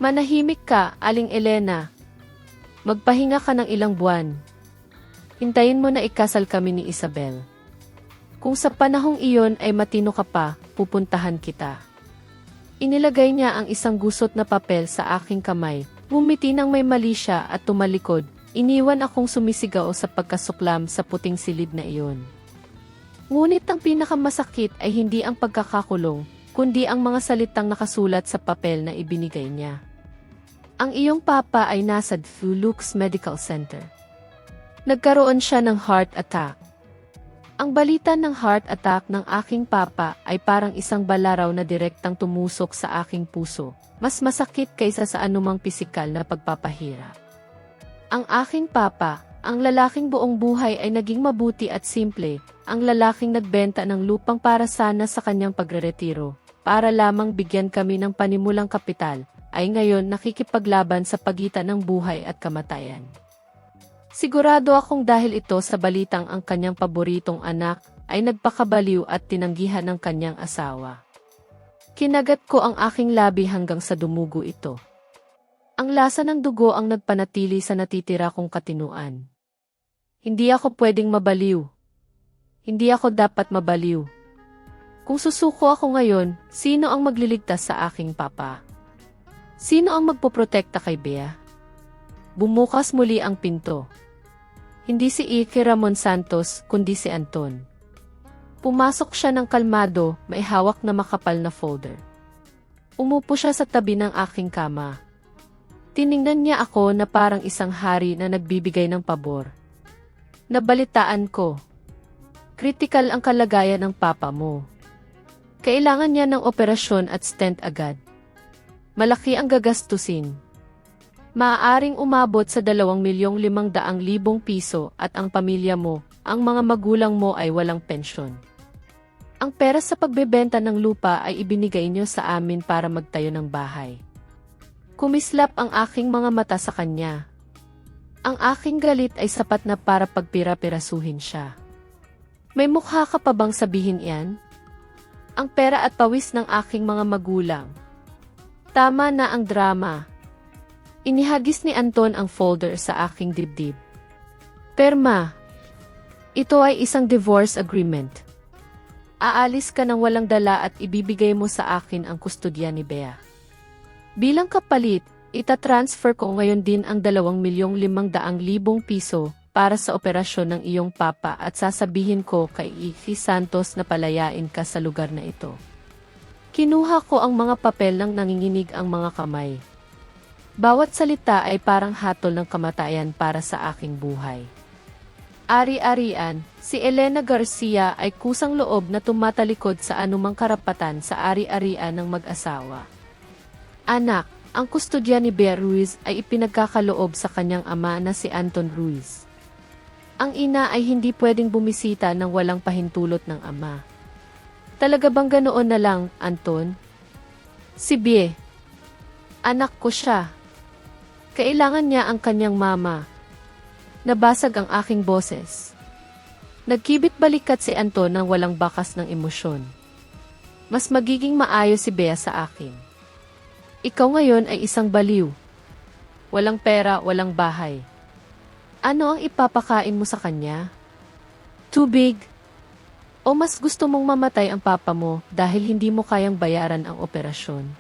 Manahimik ka, Aling Elena. Magpahinga ka ng ilang buwan. Hintayin mo na ikasal kami ni Isabel. Kung sa panahong iyon ay matino ka pa, pupuntahan kita. Inilagay niya ang isang gusot na papel sa aking kamay, bumiti nang may mali siya at tumalikod. Iniwan akong sumisigaw sa pagkasuklam sa puting silid na iyon. Ngunit ang pinakamasakit ay hindi ang pagkakakulong, kundi ang mga salitang nakasulat sa papel na ibinigay niya. Ang iyong papa ay nasa Lux Medical Center. Nagkaroon siya ng heart attack. Ang balita ng heart attack ng aking papa ay parang isang balaraw na direktang tumusok sa aking puso, mas masakit kaysa sa anumang pisikal na pagpapahirap. Ang aking papa, ang lalaking buong buhay ay naging mabuti at simple, ang lalaking nagbenta ng lupang para sana sa kanyang pagreretiro, para lamang bigyan kami ng panimulang kapital, ay ngayon nakikipaglaban sa pagitan ng buhay at kamatayan. Sigurado akong dahil ito sa balitang ang kanyang paboritong anak ay nagpakabaliw at tinanggihan ng kanyang asawa. Kinagat ko ang aking labi hanggang sa dumugo ito. Ang lasa ng dugo ang nagpanatili sa natitira kong katinuan. Hindi ako pwedeng mabaliw. Hindi ako dapat mabaliw. Kung susuko ako ngayon, sino ang magliligtas sa aking papa? Sino ang magpoprotekta kay Bea? Bumukas muli ang pinto. Hindi si Ike Ramon Santos, kundi si Anton. Pumasok siya ng kalmado, may hawak na makapal na folder. Umupo siya sa tabi ng aking kama. Tiningnan niya ako na parang isang hari na nagbibigay ng pabor. Nabalitaan ko. Kritikal ang kalagayan ng papa mo. Kailangan niya ng operasyon at stent agad. Malaki ang gagastusin. Maaaring umabot sa 2,500,000 piso at ang pamilya mo, ang mga magulang mo ay walang pensyon. Ang pera sa pagbebenta ng lupa ay ibinigay niyo sa amin para magtayo ng bahay. Kumislap ang aking mga mata sa kanya. Ang aking galit ay sapat na para pagpira-pirasuhin siya. May mukha ka pa bang sabihin iyan? Ang pera at pawis ng aking mga magulang. Tama na ang drama. Inihagis ni Anton ang folder sa aking dibdib. Perma. Ito ay isang divorce agreement. Aalis ka ng walang dala at ibibigay mo sa akin ang kustodya ni Bea. Bilang kapalit, itatransfer ko ngayon din ang 2,500,000 piso para sa operasyon ng iyong papa at sasabihin ko kay Ifi Santos na palayain ka sa lugar na ito. Kinuha ko ang mga papel nang nanginginig ang mga kamay. Bawat salita ay parang hatol ng kamatayan para sa aking buhay. Ari-arian, si Elena Garcia ay kusang loob na tumatalikod sa anumang karapatan sa ari-arian ng mag-asawa. Anak, ang kustodya ni Bea Ruiz ay ipinagkakaloob sa kanyang ama na si Anton Ruiz. Ang ina ay hindi pwedeng bumisita ng walang pahintulot ng ama. Talaga bang ganoon na lang, Anton? Si Bea. Anak ko siya. Kailangan niya ang kanyang mama. Nabasag ang aking boses. Nagkibit balikat si Anton ng walang bakas ng emosyon. Mas magiging maayos si Bea sa akin. Ikaw ngayon ay isang baliw. Walang pera, walang bahay. Ano ang ipapakain mo sa kanya? Tubig? O mas gusto mong mamatay ang papa mo dahil hindi mo kayang bayaran ang operasyon?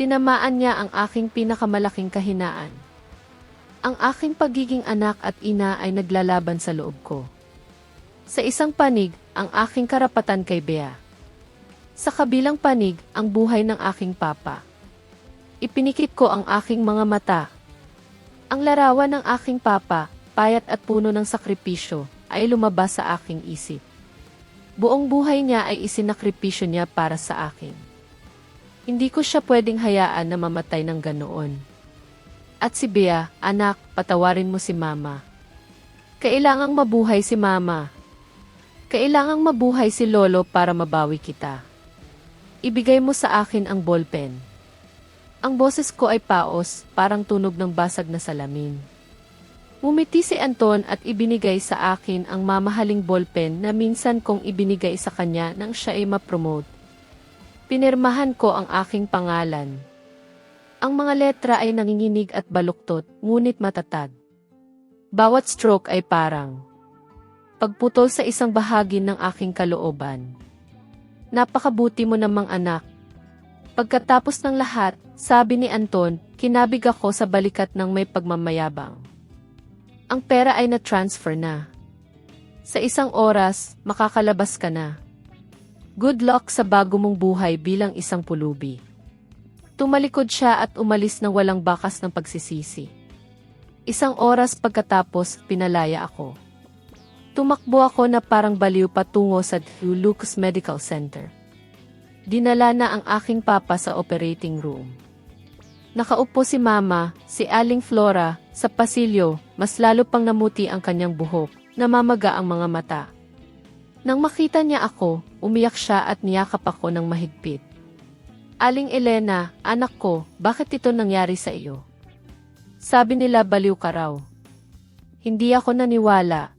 Tinamaan niya ang aking pinakamalaking kahinaan. Ang aking pagiging anak at ina ay naglalaban sa loob ko. Sa isang panig, ang aking karapatan kay Bea. Sa kabilang panig, ang buhay ng aking papa. Ipinikit ko ang aking mga mata. Ang larawan ng aking papa, payat at puno ng sakripisyo, ay lumabas sa aking isip. Buong buhay niya ay isinakripisyo niya para sa akin. Hindi ko siya pwedeng hayaan na mamatay ng ganoon. At si Bea, anak, patawarin mo si mama. Kailangang mabuhay si mama. Kailangang mabuhay si lolo para mabawi kita. Ibigay mo sa akin ang ballpen. Ang boses ko ay paos, parang tunog ng basag na salamin. Ngumiti si Anton at ibinigay sa akin ang mamahaling ballpen na minsan kong ibinigay sa kanya nang siya ay ma-promote. Pinirmahan ko ang aking pangalan. Ang mga letra ay nanginginig at baluktot, ngunit matatag. Bawat stroke ay parang pagputol sa isang bahagi ng aking kalooban. Napakabuti mo namang anak. Pagkatapos ng lahat, sabi ni Anton, kinabig ako sa balikat ng may pagmamayabang. Ang pera ay na-transfer na. Sa isang oras, makakalabas ka na. Good luck sa bago mong buhay bilang isang pulubi. Tumalikod siya at umalis ng walang bakas ng pagsisisi. Isang oras pagkatapos, pinalaya ako. Tumakbo ako na parang baliw patungo sa Lucas Medical Center. Dinala na ang aking papa sa operating room. Nakaupo si mama, si Aling Flora, sa pasilyo, mas lalo pang namuti ang kanyang buhok, namamaga ang mga mata. Nang makita niya ako, umiyak siya at niyakap ako ng mahigpit. Aling Elena, anak ko, bakit ito nangyari sa iyo? Sabi nila baliw ka raw. Hindi ako naniwala.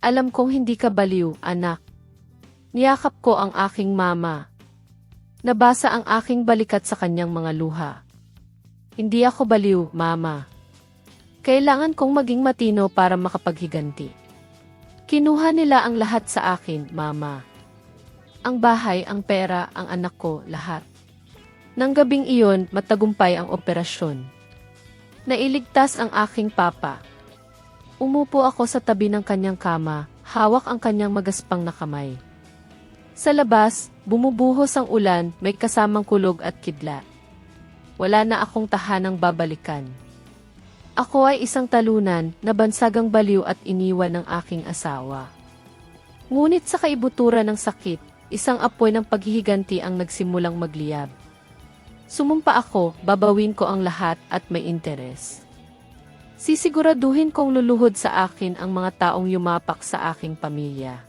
Alam kong hindi ka baliw, anak. Niyakap ko ang aking mama. Nabasa ang aking balikat sa kanyang mga luha. Hindi ako baliw, mama. Kailangan kong maging matino para makapaghiganti. Kinuha nila ang lahat sa akin, mama. Ang bahay, ang pera, ang anak ko, lahat. Nang gabing iyon, matagumpay ang operasyon. Nailigtas ang aking papa. Umupo ako sa tabi ng kanyang kama, hawak ang kanyang magaspang na kamay. Sa labas, bumubuhos ang ulan, may kasamang kulog at kidlat. wala na akong tahanang babalikan. Ako ay isang talunan na bansagang baliw at iniwan ng aking asawa. Ngunit sa kaibuturan ng sakit, isang apoy ng paghihiganti ang nagsimulang magliyab. Sumumpa ako, babawin ko ang lahat at may interes. Sisiguraduhin kong luluhod sa akin ang mga taong yumapak sa aking pamilya.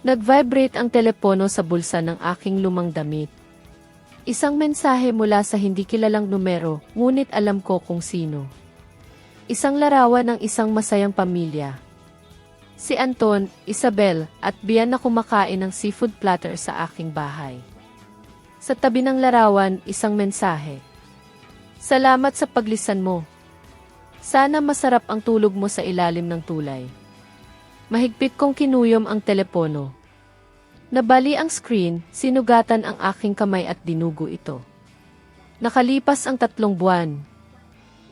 Nag-vibrate ang telepono sa bulsa ng aking lumang damit. Isang mensahe mula sa hindi kilalang numero, ngunit alam ko kung sino. Isang larawan ng isang masayang pamilya. Si Anton, Isabel, at Bian na kumakain ng seafood platter sa aking bahay. Sa tabi ng larawan, isang mensahe. Salamat sa paglisan mo. Sana masarap ang tulog mo sa ilalim ng tulay. Mahigpit kong kinuyom ang telepono. Nabali ang screen, sinugatan ang aking kamay at dinugo ito. Nakalipas ang 3 buwan.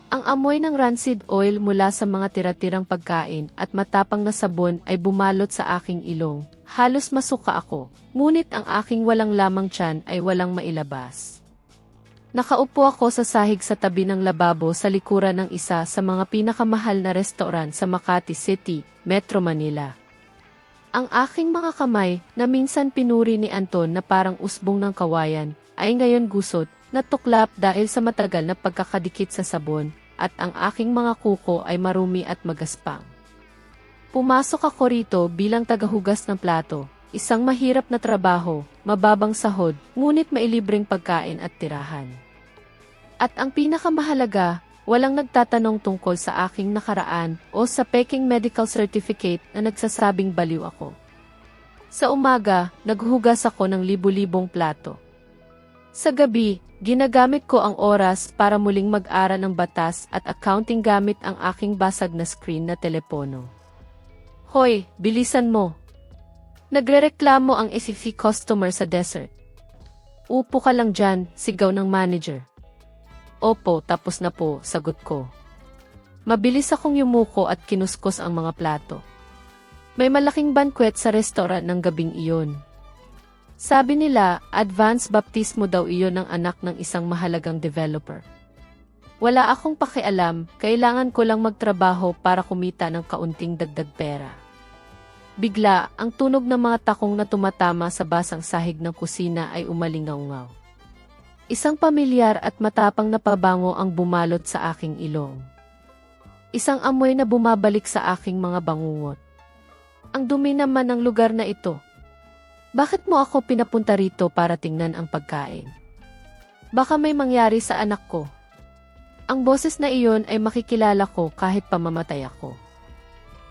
Ang amoy ng rancid oil mula sa mga tira-tirang pagkain at matapang na sabon ay bumalot sa aking ilong. Halos masuka ako, ngunit ang aking walang lamang tiyan ay walang mailabas. Nakaupo ako sa sahig sa tabi ng lababo sa likuran ng isa sa mga pinakamahal na restaurant sa Makati City, Metro Manila. Ang aking mga kamay, na minsan pinuri ni Anton na parang usbong ng kawayan, ay ngayon gusot, natuklap dahil sa matagal na pagkakadikit sa sabon, at ang aking mga kuko ay marumi at magaspang. Pumasok ako rito bilang tagahugas ng plato, isang mahirap na trabaho, mababang sahod, ngunit mailibreng pagkain at tirahan. At ang pinakamahalaga, walang nagtatanong tungkol sa aking nakaraan o sa peking medical certificate na nagsasabing baliw ako. Sa umaga, naghuhugas ako ng libu-libong plato. Sa gabi, ginagamit ko ang oras para muling mag-aral ng batas at accounting gamit ang aking basag na screen na telepono. Hoy, bilisan mo! Nagrereklamo ang SFC customer sa dessert. Upo ka lang dyan, sigaw ng manager. Opo, tapos na po, sagot ko. Mabilis akong yumuko at kinuskos ang mga plato. May malaking banquet sa restaurant ng gabing iyon. Sabi nila, advance baptismo daw iyon ng anak ng isang mahalagang developer. Wala akong pakialam, kailangan ko lang magtrabaho para kumita ng kaunting dagdag pera. Bigla, ang tunog ng mga takong na tumatama sa basang sahig ng kusina ay umalingaw-ngaw. Isang pamilyar at matapang na pabango ang bumalot sa aking ilong. Isang amoy na bumabalik sa aking mga bangungot. Ang dumi naman ng lugar na ito. Bakit mo ako pinapunta rito para tingnan ang pagkain? Baka may mangyari sa anak ko. Ang boses na iyon ay makikilala ko kahit pamamatay ako.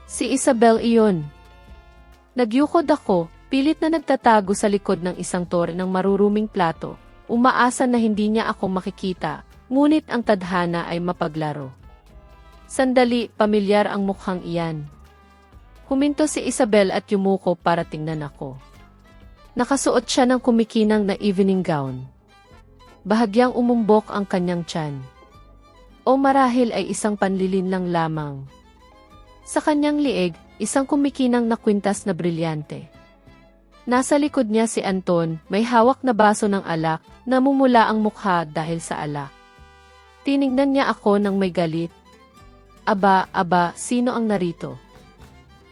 Si Isabel iyon. Nagyukod ako, pilit na nagtatago sa likod ng isang tore ng maruruming plato, umaasa na hindi niya ako makikita, ngunit ang tadhana ay mapaglaro. Sandali, pamilyar ang mukhang iyan. Huminto si Isabel at yumuko para tingnan ako. Nakasuot siya ng kumikinang na evening gown. Bahagyang umumbok ang kanyang tiyan. O marahil ay isang panlilinlang lamang. Sa kanyang lieg, isang kumikinang na kwintas na brilyante. Nasa likod niya si Anton, may hawak na baso ng alak, namumula ang mukha dahil sa alak. Tinignan niya ako ng may galit. Aba, sino ang narito?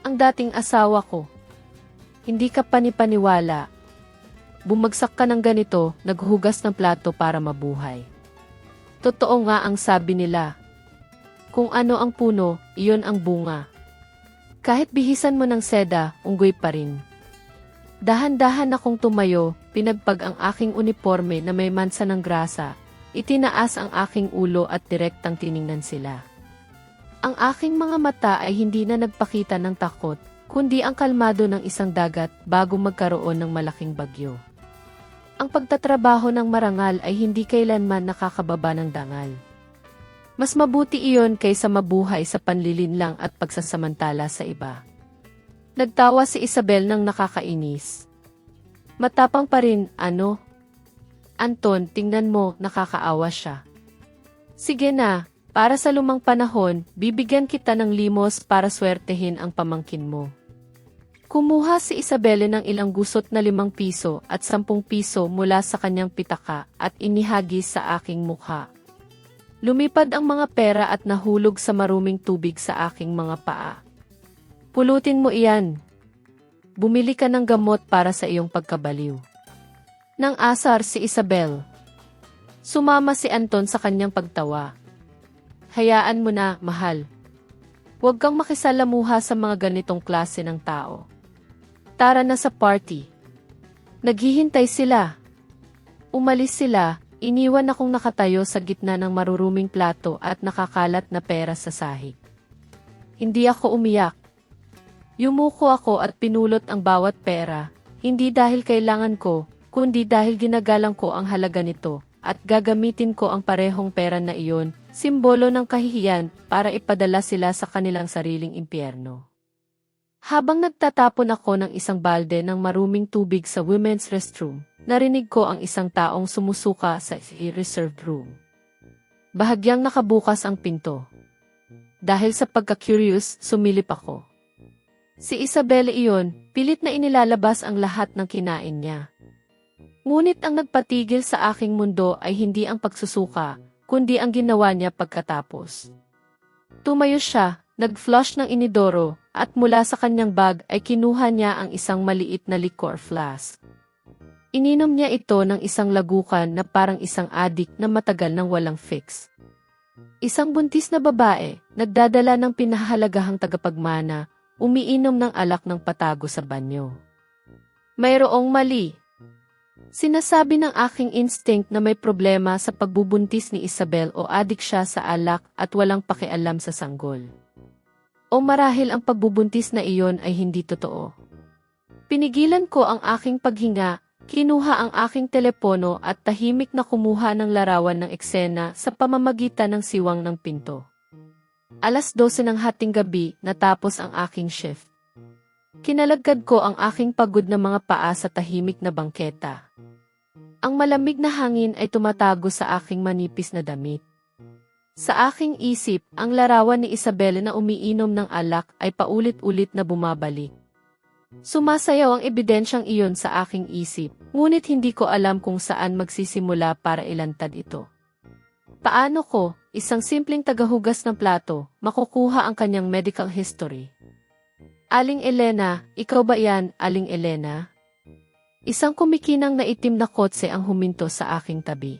Ang dating asawa ko. Hindi ka panipaniwala. Bumagsak ka ng ganito, naghugas ng plato para mabuhay. Totoo nga ang sabi nila. Kung ano ang puno, iyon ang bunga. Kahit bihisan mo ng seda, unggoy pa rin. Dahan-dahan akong tumayo, pinagpag ang aking uniforme na may mansa ng grasa, itinaas ang aking ulo at direktang tiningnan sila. Ang aking mga mata ay hindi na nagpakita ng takot, kundi ang kalmado ng isang dagat bago magkaroon ng malaking bagyo. Ang pagtatrabaho ng marangal ay hindi kailanman nakakababa ng dangal. Mas mabuti iyon kaysa mabuhay sa panlilinlang at pagsasamantala sa iba. Nagtawa si Isabel ng nakakainis. Matapang pa rin, ano? Anton, tingnan mo, nakakaawa siya. Sige na, para sa lumang panahon, bibigyan kita ng limos para swertehin ang pamangkin mo. Kumuha si Isabelle ng ilang gusot na 5 piso at 10 piso mula sa kanyang pitaka at inihagis sa aking mukha. Lumipad ang mga pera at nahulog sa maruming tubig sa aking mga paa. Pulutin mo iyan. Bumili ka ng gamot para sa iyong pagkabaliw. Nang asar si Isabel. Sumama si Anton sa kanyang pagtawa. Hayaan mo na, mahal. Huwag kang makisalamuha sa mga ganitong klase ng tao. Tara na sa party. Naghihintay sila. Umalis sila, iniwan akong nakatayo sa gitna ng maruruming plato at nakakalat na pera sa sahig. Hindi ako umiyak. Yumuko ako at pinulot ang bawat pera, hindi dahil kailangan ko, kundi dahil ginagalang ko ang halaga nito, at gagamitin ko ang parehong pera na iyon, simbolo ng kahihiyan, para ipadala sila sa kanilang sariling impyerno. Habang nagtatapon ako ng isang balde ng maruming tubig sa women's restroom, narinig ko ang isang taong sumusuka sa reserved room. Bahagyang nakabukas ang pinto. Dahil sa pagka-curious, sumilip ako. Si Isabelle iyon, pilit na inilalabas ang lahat ng kinain niya. Ngunit ang nagpatigil sa aking mundo ay hindi ang pagsusuka, kundi ang ginawa niya pagkatapos. Tumayo siya, nag-flush ng inidoro, at mula sa kanyang bag ay kinuha niya ang isang maliit na liquor flask. Ininom niya ito ng isang lagukan na parang isang adik na matagal nang walang fix. Isang buntis na babae, nagdadala ng pinahahalagahang tagapagmana, umiinom ng alak ng patago sa banyo. Mayroong mali. Sinasabi ng aking instinct na may problema sa pagbubuntis ni Isabel o adik siya sa alak at walang pakialam sa sanggol. O marahil ang pagbubuntis na iyon ay hindi totoo. Pinigilan ko ang aking paghinga, kinuha ang aking telepono at tahimik na kumuha ng larawan ng eksena sa pamamagitan ng siwang ng pinto. 12:00 ng hating gabi natapos ang aking shift. Kinalagad ko ang aking pagod na mga paa sa tahimik na bangketa. Ang malamig na hangin ay tumatago sa aking manipis na damit. Sa aking isip, ang larawan ni Isabelle na umiinom ng alak ay paulit-ulit na bumabalik. Sumasayaw ang ebidensyang iyon sa aking isip, ngunit hindi ko alam kung saan magsisimula para ilantad ito. Paano ko, isang simpleng tagahugas ng plato, makukuha ang kanyang medical history? Aling Elena, ikaw ba yan, Aling Elena? Isang kumikinang na itim na kotse ang huminto sa aking tabi.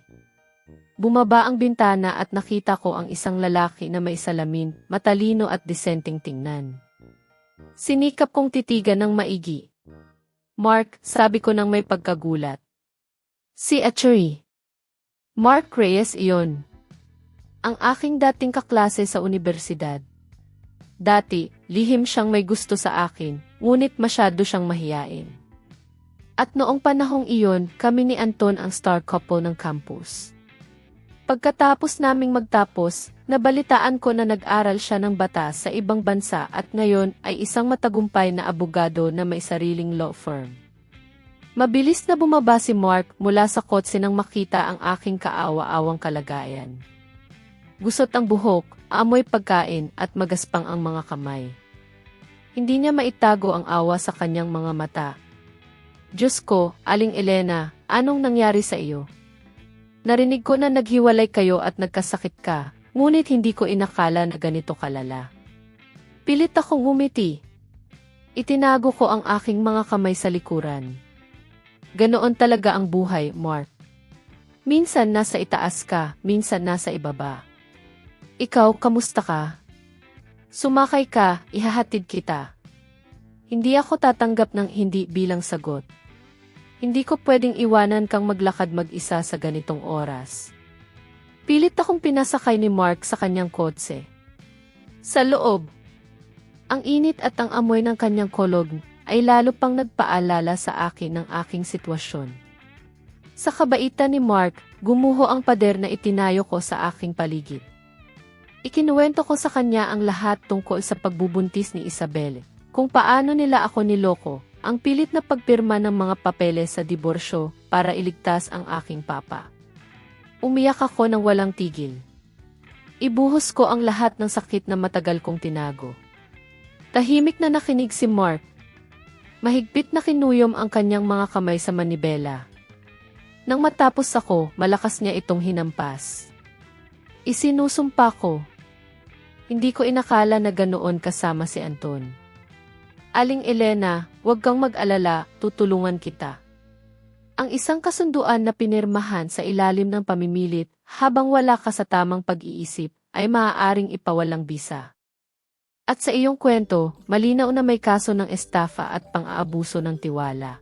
Bumaba ang bintana at nakita ko ang isang lalaki na may salamin, matalino at disenteng tingnan. Sinikap kong titigan ng maigi. Mark, sabi ko nang may pagkagulat. Si Achery. Mark Reyes iyon. Ang aking dating kaklase sa universidad. Dati, lihim siyang may gusto sa akin, ngunit masyado siyang mahiyain. At noong panahong iyon, kami ni Anton ang star couple ng campus. Pagkatapos naming magtapos, nabalitaan ko na nag-aral siya ng batas sa ibang bansa at ngayon ay isang matagumpay na abogado na may sariling law firm. Mabilis na bumaba si Mark mula sa kotse nang makita ang aking kaawa-awang kalagayan. Gusot ang buhok, amoy pagkain at magaspang ang mga kamay. Hindi niya maitago ang awa sa kanyang mga mata. Diyos ko, Aling Elena, anong nangyari sa iyo? Narinig ko na naghiwalay kayo at nagkasakit ka, ngunit hindi ko inakala na ganito kalala. Pilit akong ngumiti. Itinago ko ang aking mga kamay sa likuran. Ganoon talaga ang buhay, Mark. Minsan nasa itaas ka, minsan nasa ibaba. Ikaw, kamusta ka? Sumakay ka, ihahatid kita. Hindi ako tatanggap ng hindi bilang sagot. Hindi ko pwedeng iwanan kang maglakad mag-isa sa ganitong oras. Pilit akong pinasakay ni Mark sa kanyang kotse. Sa loob, ang init at ang amoy ng kanyang kolog ay lalo pang nagpaalala sa akin ng aking sitwasyon. Sa kabaitan ni Mark, gumuho ang pader na itinayo ko sa aking paligid. Ikinuwento ko sa kanya ang lahat tungkol sa pagbubuntis ni Isabelle, kung paano nila ako niloko, ang pilit na pagpirma ng mga papeles sa diborsyo para iligtas ang aking papa. Umiyak ako ng walang tigil. Ibuhos ko ang lahat ng sakit na matagal kong tinago. Tahimik na nakinig si Mark. Mahigpit na kinuyom ang kanyang mga kamay sa manibela. Nang matapos ako, malakas niya itong hinampas. Isinusumpa ko. Hindi ko inakala na ganoon kasama si Anton. Aling Elena, huwag kang mag-alala, tutulungan kita. Ang isang kasunduan na pinirmahan sa ilalim ng pamimilit habang wala ka sa tamang pag-iisip ay maaaring ipawalang bisa. At sa iyong kwento, malinaw na may kaso ng estafa at pang-aabuso ng tiwala.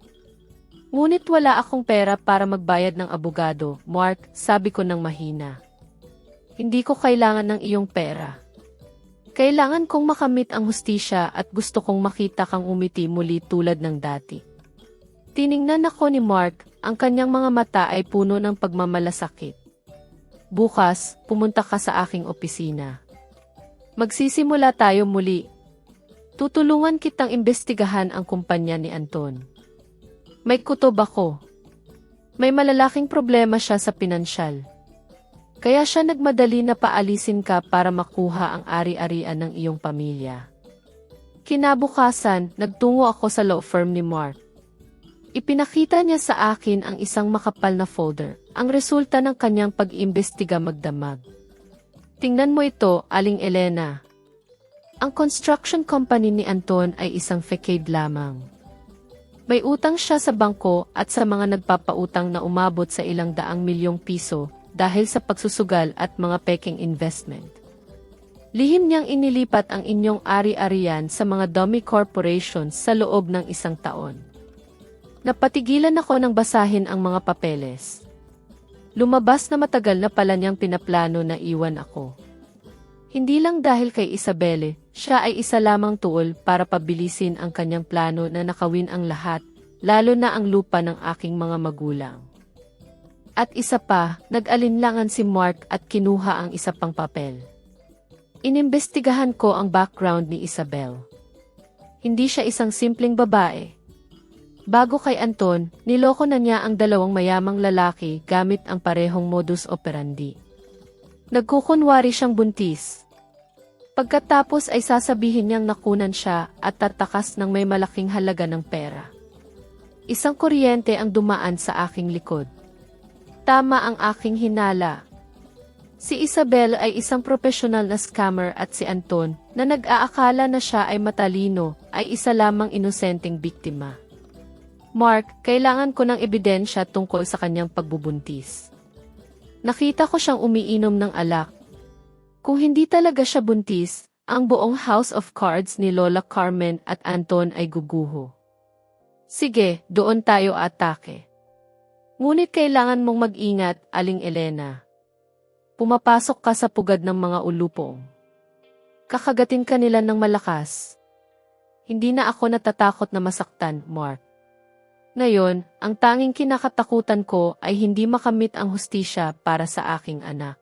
Ngunit wala akong pera para magbayad ng abogado, Mark, sabi ko ng mahina. Hindi ko kailangan ng iyong pera. Kailangan kong makamit ang hustisya at gusto kong makita kang umiti muli tulad ng dati. Tiningnan ako ni Mark, ang kanyang mga mata ay puno ng pagmamalasakit. Bukas, pumunta ka sa aking opisina. Magsisimula tayo muli. Tutulungan kitang imbestigahan ang kumpanya ni Anton. May kutob ako. May malalaking problema siya sa pinansyal. Kaya siya nagmadali na paalisin ka para makuha ang ari-arian ng iyong pamilya. Kinabukasan, nagtungo ako sa law firm ni Mark. Ipinakita niya sa akin ang isang makapal na folder, ang resulta ng kanyang pag-imbestiga magdamag. Tingnan mo ito, Aling Elena. Ang construction company ni Anton ay isang facade lamang. May utang siya sa bangko at sa mga nagpapautang na umabot sa ilang daang milyong piso dahil sa pagsusugal at mga peking investment. Lihim niyang inilipat ang inyong ari-arian sa mga dummy corporations sa loob ng isang taon. Napatigilan ako nang basahin ang mga papeles. Lumabas na matagal na pala niyang pinaplano na iwan ako. Hindi lang dahil kay Isabelle, siya ay isa lamang tuol para pabilisin ang kanyang plano na nakawin ang lahat, lalo na ang lupa ng aking mga magulang. At isa pa, nag-alinlangan si Mark at kinuha ang isa pang papel. Inimbestigahan ko ang background ni Isabel. Hindi siya isang simpleng babae. Bago kay Anton, niloko na niya ang dalawang mayamang lalaki gamit ang parehong modus operandi. Nagkukunwari siyang buntis. Pagkatapos ay sasabihin niyang nakunan siya at tatakas ng may malaking halaga ng pera. Isang kuryente ang dumaan sa aking likod. Tama ang aking hinala. Si Isabel ay isang profesional na scammer at si Anton, na nag-aakala na siya ay matalino, ay isa lamang inosenteng biktima. Mark, kailangan ko ng ebidensya tungkol sa kanyang pagbubuntis. Nakita ko siyang umiinom ng alak. Kung hindi talaga siya buntis, ang buong House of Cards ni Lola Carmen at Anton ay guguho. Sige, doon tayo atake. Ngunit kailangan mong mag-ingat, Aling Elena. Pumapasok ka sa pugad ng mga ulupong. Kakagatin ka nila ng malakas. Hindi na ako natatakot na masaktan, Mark. Ngayon, ang tanging kinakatakutan ko ay hindi makamit ang hustisya para sa aking anak.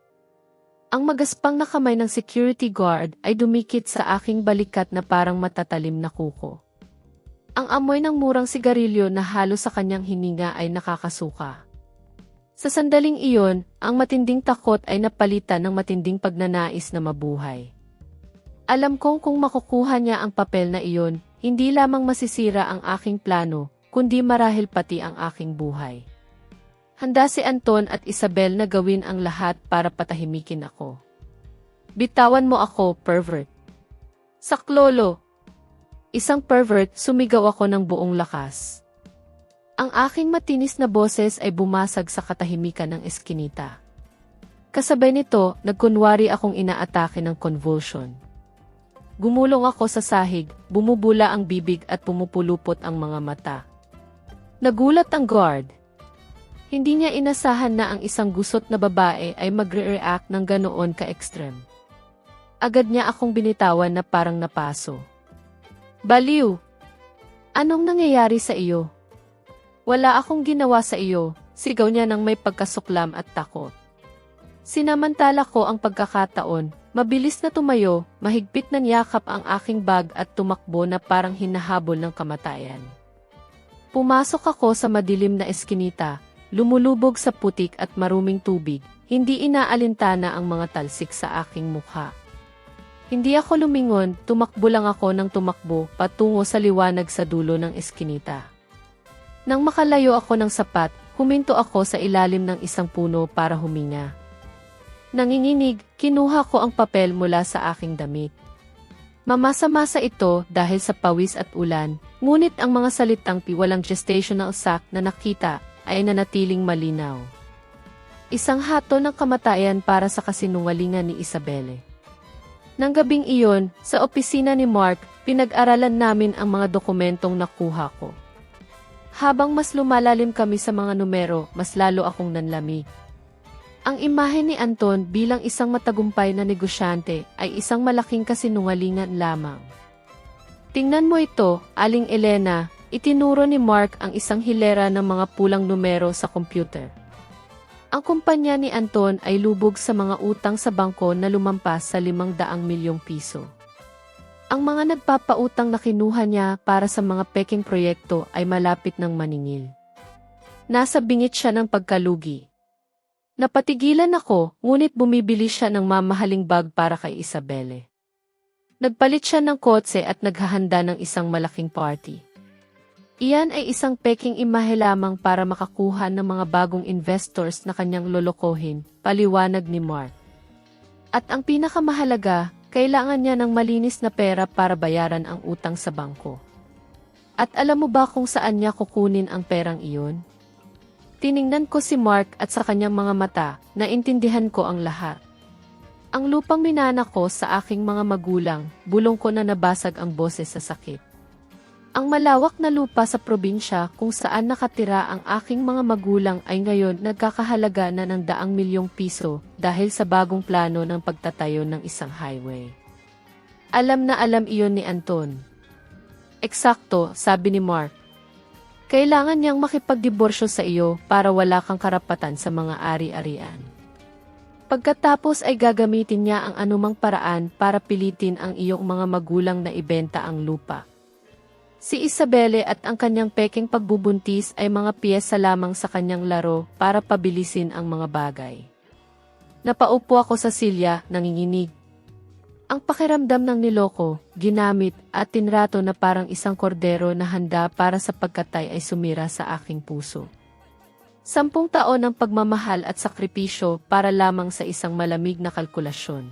Ang magaspang na kamay ng security guard ay dumikit sa aking balikat na parang matatalim na kuko. Ang amoy ng murang sigarilyo na halo sa kanyang hininga ay nakakasuka. Sa sandaling iyon, ang matinding takot ay napalitan ng matinding pagnanais na mabuhay. Alam kong kung makukuha niya ang papel na iyon, hindi lamang masisira ang aking plano, kundi marahil pati ang aking buhay. Handa si Anton at Isabel na gawin ang lahat para patahimikin ako. Bitawan mo ako, pervert. Saklolo! Isang pervert, sumigaw ako ng buong lakas. Ang aking matinis na boses ay bumasag sa katahimikan ng eskinita. Kasabay nito, nagkunwari akong inaatake ng convulsion. Gumulong ako sa sahig, bumubula ang bibig at pumupulupot ang mga mata. Nagulat ang guard. Hindi niya inasahan na ang isang gusot na babae ay magre-react ng ganoon ka-extreme. Agad niya akong binitawan na parang napaso. Baliw! Anong nangyayari sa iyo? Wala akong ginawa sa iyo, sigaw niya nang may pagkasuklam at takot. Sinamantala ko ang pagkakataon, mabilis na tumayo, mahigpit na niyakap ang aking bag at tumakbo na parang hinahabol ng kamatayan. Pumasok ako sa madilim na eskinita, lumulubog sa putik at maruming tubig, hindi inaalintana ang mga talsik sa aking mukha. Hindi ako lumingon, tumakbo lang ako ng tumakbo patungo sa liwanag sa dulo ng eskinita. Nang makalayo ako ng sapat, huminto ako sa ilalim ng isang puno para huminga. Nanginginig, kinuha ko ang papel mula sa aking damit. Mamasa-masa ito dahil sa pawis at ulan, ngunit ang mga salitang walang gestational sac na nakita ay nanatiling malinaw. Isang hatol ng kamatayan para sa kasinungalingan ni Isabelle. Nang gabing iyon, sa opisina ni Mark, pinag-aralan namin ang mga dokumentong nakuha ko. Habang mas lumalalim kami sa mga numero, mas lalo akong nanlami. Ang imahe ni Anton bilang isang matagumpay na negosyante ay isang malaking kasinungalingan lamang. Tingnan mo ito, Aling Elena, itinuro ni Mark ang isang hilera ng mga pulang numero sa computer. Ang kumpanya ni Anton ay lubog sa mga utang sa bangko na lumampas sa 500 milyong piso. Ang mga nagpapautang na kinuha niya para sa mga peking proyekto ay malapit ng maningil. Nasa bingit siya ng pagkalugi. Napatigilan ako, ngunit bumibili siya ng mamahaling bag para kay Isabelle. Nagpalit siya ng kotse at naghahanda ng isang malaking party. Iyan ay isang peking imahe lamang para makakuha ng mga bagong investors na kanyang lolokohin, paliwanag ni Mark. At ang pinakamahalaga, kailangan niya ng malinis na pera para bayaran ang utang sa bangko. At alam mo ba kung saan niya kukunin ang perang iyon? Tiningnan ko si Mark at sa kanyang mga mata, naintindihan ko ang lahat. Ang lupang minana ko sa aking mga magulang, bulong ko na nabasag ang boses sa sakit. Ang malawak na lupa sa probinsya kung saan nakatira ang aking mga magulang ay ngayon nagkakahalaga na ng 100 milyong piso dahil sa bagong plano ng pagtatayo ng isang highway. Alam na alam iyon ni Anton. Eksakto, sabi ni Mark. Kailangan niyang makipagdiborsyo sa iyo para wala kang karapatan sa mga ari-arian. Pagkatapos ay gagamitin niya ang anumang paraan para pilitin ang iyong mga magulang na ibenta ang lupa. Si Isabelle at ang kanyang peking pagbubuntis ay mga piyesa lamang sa kanyang laro para pabilisin ang mga bagay. Napaupo ako sa silya, nanginginig. Ang pakiramdam ng niloko, ginamit at tinrato na parang isang kordero na handa para sa pagkatay ay sumira sa aking puso. 10 taon ng pagmamahal at sakripisyo para lamang sa isang malamig na kalkulasyon.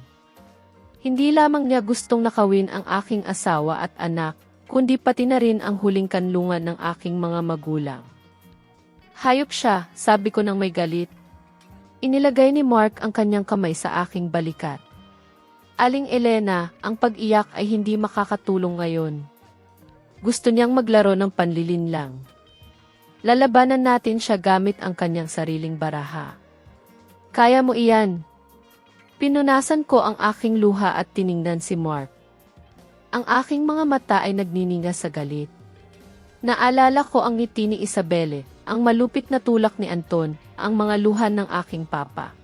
Hindi lamang niya gustong nakawin ang aking asawa at anak, kundi pati na rin ang huling kanlungan ng aking mga magulang. Hayop siya, sabi ko nang may galit. Inilagay ni Mark ang kanyang kamay sa aking balikat. Aling Elena, ang pag-iyak ay hindi makakatulong ngayon. Gusto niyang maglaro ng panlilinlang. Lalabanan natin siya gamit ang kanyang sariling baraha. Kaya mo iyan. Pinunasan ko ang aking luha at tiningnan si Mark. Ang aking mga mata ay nagnininga sa galit. Naalala ko ang ngiti ni Isabelle, ang malupit na tulak ni Anton, ang mga luhan ng aking papa.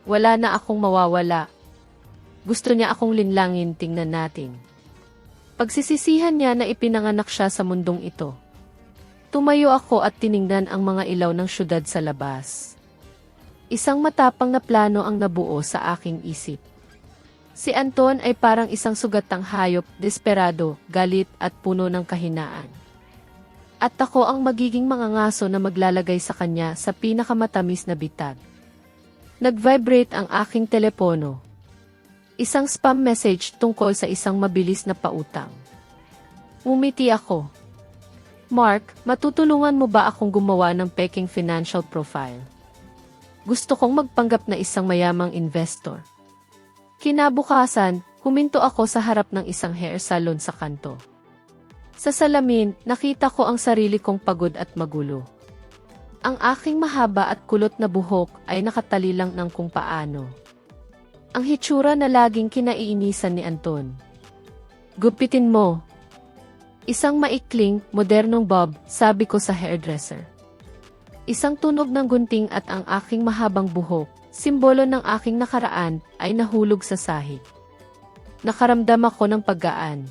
Wala na akong mawawala. Gusto niya akong linlangin, tingnan natin. Pagsisisihan niya na ipinanganak siya sa mundong ito. Tumayo ako at tiningnan ang mga ilaw ng syudad sa labas. Isang matapang na plano ang nabuo sa aking isip. Si Anton ay parang isang sugatang hayop, desperado, galit at puno ng kahinaan. At ako ang magiging mangangaso na maglalagay sa kanya sa pinakamatamis na bitag. Nag-vibrate ang aking telepono. Isang spam message tungkol sa isang mabilis na pautang. Ngumiti ako. Mark, matutulungan mo ba akong gumawa ng peking financial profile? Gusto kong magpanggap na isang mayamang investor. Kinabukasan, huminto ako sa harap ng isang hair salon sa kanto. Sa salamin, nakita ko ang sarili kong pagod at magulo. Ang aking mahaba at kulot na buhok ay nakatali lang ng kung paano. Ang hitsura na laging kinaiinisan ni Anton. Gupitin mo. Isang maikling, modernong bob, sabi ko sa hairdresser. Isang tunog ng gunting at ang aking mahabang buhok, simbolo ng aking nakaraan, ay nahulog sa sahig. Nakaramdam ako ng paggaan.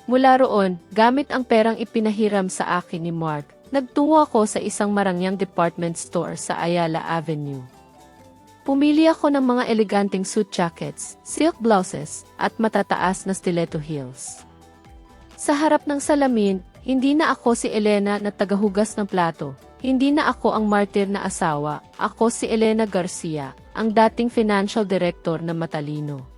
Mula roon, gamit ang perang ipinahiram sa akin ni Mark, nagtungo ako sa isang marangyang department store sa Ayala Avenue. Pumili ako ng mga eleganteng suit jackets, silk blouses, at matataas na stiletto heels. Sa harap ng salamin, hindi na ako si Elena na tagahugas ng plato. Hindi na ako ang martir na asawa, ako si Elena Garcia, ang dating financial director na matalino.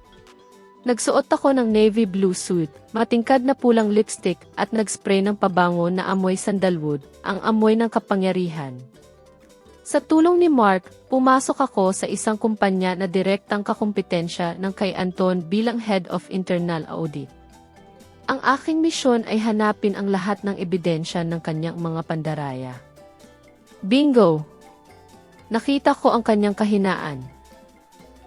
Nagsuot ako ng navy blue suit, matingkad na pulang lipstick at nagspray ng pabango na amoy sandalwood, ang amoy ng kapangyarihan. Sa tulong ni Mark, pumasok ako sa isang kumpanya na direktang kakumpetensya ng kay Anton bilang Head of Internal Audit. Ang aking misyon ay hanapin ang lahat ng ebidensya ng kanyang mga pandaraya. Bingo! Nakita ko ang kanyang kahinaan.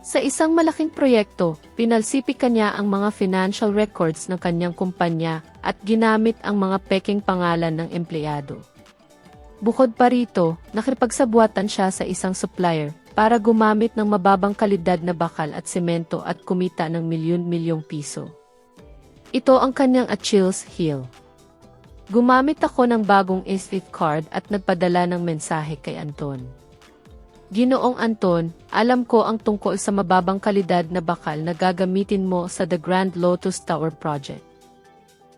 Sa isang malaking proyekto, pinalsipikan niya ang mga financial records ng kanyang kumpanya at ginamit ang mga peking pangalan ng empleyado. Bukod pa rito, nakipagsabuatan siya sa isang supplier para gumamit ng mababang kalidad na bakal at semento at kumita ng milyon-milyong piso. Ito ang kanyang Achilles heel. Gumamit ako ng bagong SWIFT card at nagpadala ng mensahe kay Anton. Ginoong Anton, alam ko ang tungkol sa mababang kalidad na bakal na gagamitin mo sa The Grand Lotus Tower Project.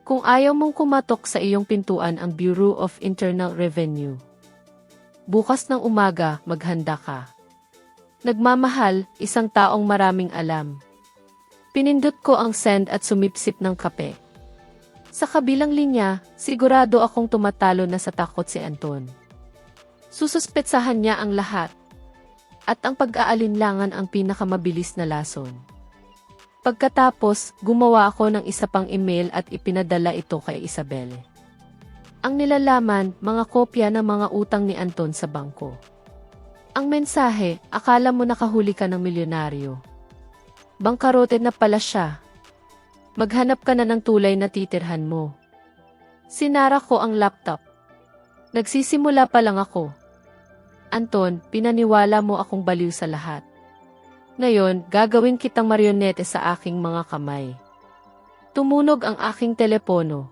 Kung ayaw mong kumatok sa iyong pintuan ang Bureau of Internal Revenue. Bukas ng umaga, maghanda ka. Nagmamahal, isang taong maraming alam. Pinindot ko ang send at sumipsip ng kape. Sa kabilang linya, sigurado akong tumatalo na sa takot si Anton. Sususpetsahan niya ang lahat. At ang pag-aalinlangan ang pinakamabilis na lason. Pagkatapos, gumawa ako ng isa pang email at ipinadala ito kay Isabel. Ang nilalaman, mga kopya ng mga utang ni Anton sa bangko. Ang mensahe, akala mo nakahuli ka ng milyonaryo. Bangkarote na pala siya. Maghanap ka na ng tulay na titirhan mo. Sinara ko ang laptop. Nagsisimula pa lang ako. Anton, pinaniwala mo akong baliw sa lahat. Ngayon, gagawin kitang marionete sa aking mga kamay. Tumunog ang aking telepono.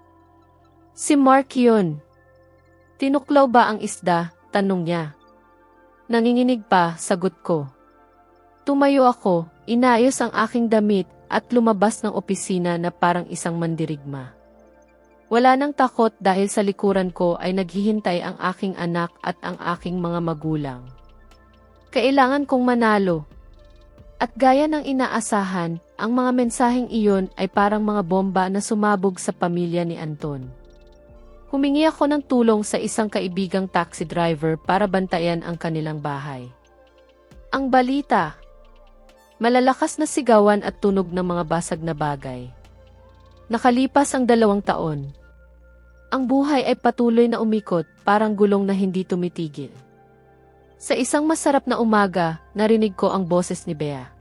Si Mark yun. Tinuklaw ba ang isda? Tanong niya. Nanginginig pa, sagot ko. Tumayo ako, inayos ang aking damit at lumabas ng opisina na parang isang mandirigma. Wala nang takot dahil sa likuran ko ay naghihintay ang aking anak at ang aking mga magulang. Kailangan kong manalo. At gaya ng inaasahan, ang mga mensaheng iyon ay parang mga bomba na sumabog sa pamilya ni Anton. Humingi ako ng tulong sa isang kaibigang taxi driver para bantayan ang kanilang bahay. Ang balita, malalakas na sigawan at tunog ng mga basag na bagay. Nakalipas ang 2 taon. Ang buhay ay patuloy na umikot, parang gulong na hindi tumitigil. Sa isang masarap na umaga, narinig ko ang boses ni Bea.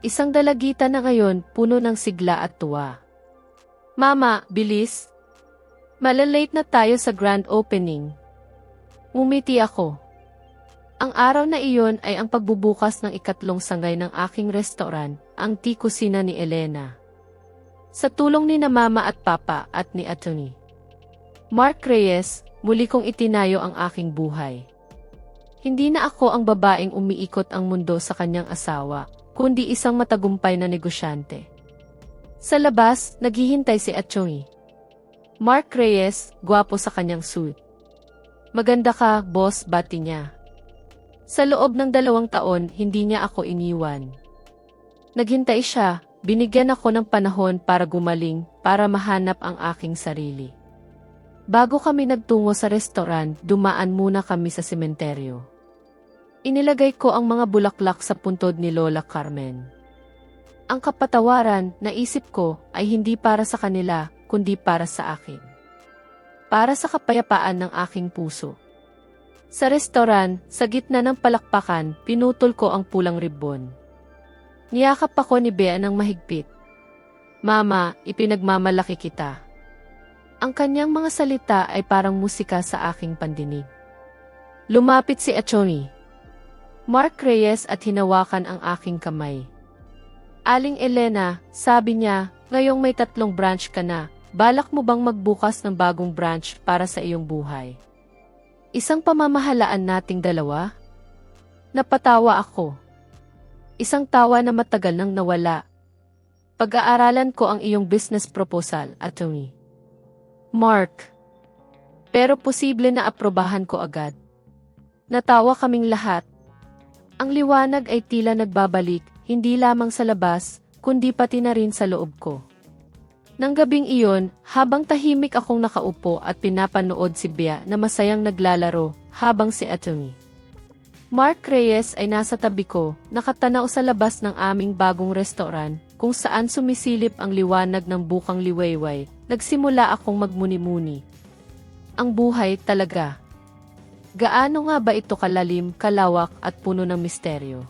Isang dalagita na ngayon, puno ng sigla at tuwa. Mama, bilis! Malalate na tayo sa grand opening. Ngumiti ako. Ang araw na iyon ay ang pagbubukas ng 3 sangay ng aking restaurant, ang Tea Kusina ni Elena. Sa tulong ni na Mama at Papa at ni Atty. Mark Reyes, muli kong itinayo ang aking buhay. Hindi na ako ang babaeng umiikot ang mundo sa kanyang asawa, kundi isang matagumpay na negosyante. Sa labas, naghihintay si Atty. Mark Reyes, gwapo sa kanyang suit. Maganda ka, boss, bati niya. Sa loob ng 2 taon, hindi niya ako iniwan. Naghintay siya, binigyan ako ng panahon para gumaling, para mahanap ang aking sarili. Bago kami nagtungo sa restaurant, dumaan muna kami sa sementeryo. Inilagay ko ang mga bulaklak sa puntod ni Lola Carmen. Ang kapatawaran, naisip ko, ay hindi para sa kanila, kundi para sa akin. Para sa kapayapaan ng aking puso. Sa restaurant, sa gitna ng palakpakan, pinutol ko ang pulang ribbon. Niyakap ako ni Bea ng mahigpit. Mama, ipinagmamalaki kita. Ang kanyang mga salita ay parang musika sa aking pandinig. Lumapit si Atty. Mark Reyes at hinawakan ang aking kamay. Aling Elena, sabi niya, ngayong may 3 branch ka na, balak mo bang magbukas ng bagong branch para sa iyong buhay? Isang pamamahalaan nating 2? Napatawa ako. Isang tawa na matagal nang nawala. Pag-aaralan ko ang iyong business proposal, Attorney Mark. Pero posible na aprobahan ko agad. Natawa kaming lahat. Ang liwanag ay tila nagbabalik, hindi lamang sa labas, kundi pati na rin sa loob ko. Nang gabing iyon, habang tahimik akong nakaupo at pinapanood si Bea na masayang naglalaro, habang si Attorney Mark Reyes ay nasa tabi ko, nakatanaw sa labas ng aming bagong restaurant, kung saan sumisilip ang liwanag ng bukang liwayway, nagsimula akong magmuni-muni. Ang buhay talaga. Gaano nga ba ito kalalim, kalawak at puno ng misteryo?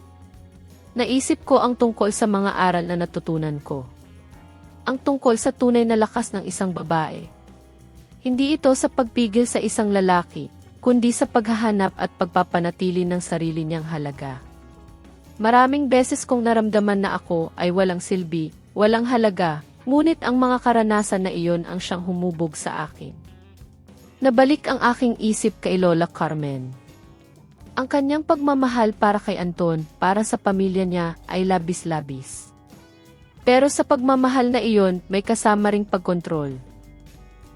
Naisip ko ang tungkol sa mga aral na natutunan ko. Ang tungkol sa tunay na lakas ng isang babae. Hindi ito sa pagpigil sa isang lalaki, kundi sa paghahanap at pagpapanatili ng sarili niyang halaga. Maraming beses kong naramdaman na ako ay walang silbi, walang halaga, ngunit ang mga karanasan na iyon ang siyang humubog sa akin. Nabalik ang aking isip kay Lola Carmen. Ang kanyang pagmamahal para kay Anton, para sa pamilya niya, ay labis-labis. Pero sa pagmamahal na iyon, may kasama ring pagkontrol.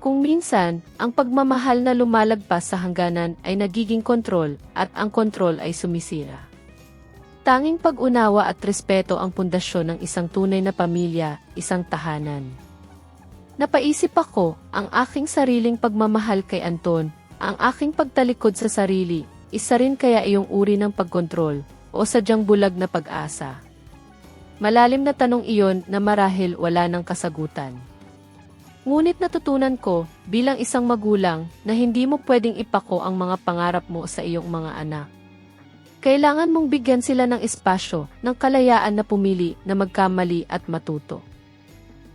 Kung minsan, ang pagmamahal na lumalagpas sa hangganan ay nagiging kontrol, at ang kontrol ay sumisira. Tanging pag-unawa at respeto ang pundasyon ng isang tunay na pamilya, isang tahanan. Napaisip ako, ang aking sariling pagmamahal kay Anton, ang aking pagtalikod sa sarili, isa rin kaya iyong uri ng pagkontrol, o sadyang bulag na pag-asa. Malalim na tanong iyon na marahil wala ng kasagutan. Ngunit natutunan ko, bilang isang magulang, na hindi mo pwedeng ipako ang mga pangarap mo sa iyong mga anak. Kailangan mong bigyan sila ng espasyo, ng kalayaan na pumili, na magkamali at matuto.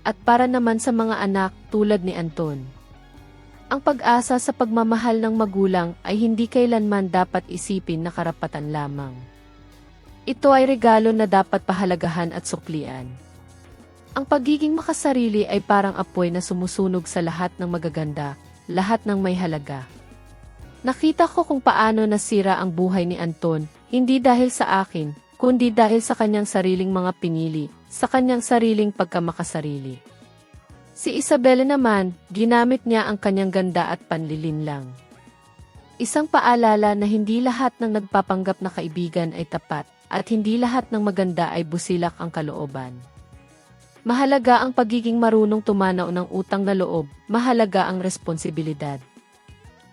At para naman sa mga anak tulad ni Anton, ang pag-asa sa pagmamahal ng magulang ay hindi kailanman dapat isipin na karapatan lamang. Ito ay regalo na dapat pahalagahan at suklian. Ang pagiging makasarili ay parang apoy na sumusunog sa lahat ng magaganda, lahat ng may halaga. Nakita ko kung paano nasira ang buhay ni Anton, hindi dahil sa akin, kundi dahil sa kanyang sariling mga pinili, sa kanyang sariling pagkamakasarili. Si Isabela naman, ginamit niya ang kanyang ganda at panlilinlang. Isang paalala na hindi lahat ng nagpapanggap na kaibigan ay tapat, at hindi lahat ng maganda ay busilak ang kalooban. Mahalaga ang pagiging marunong tumanaw ng utang na loob, mahalaga ang responsibilidad.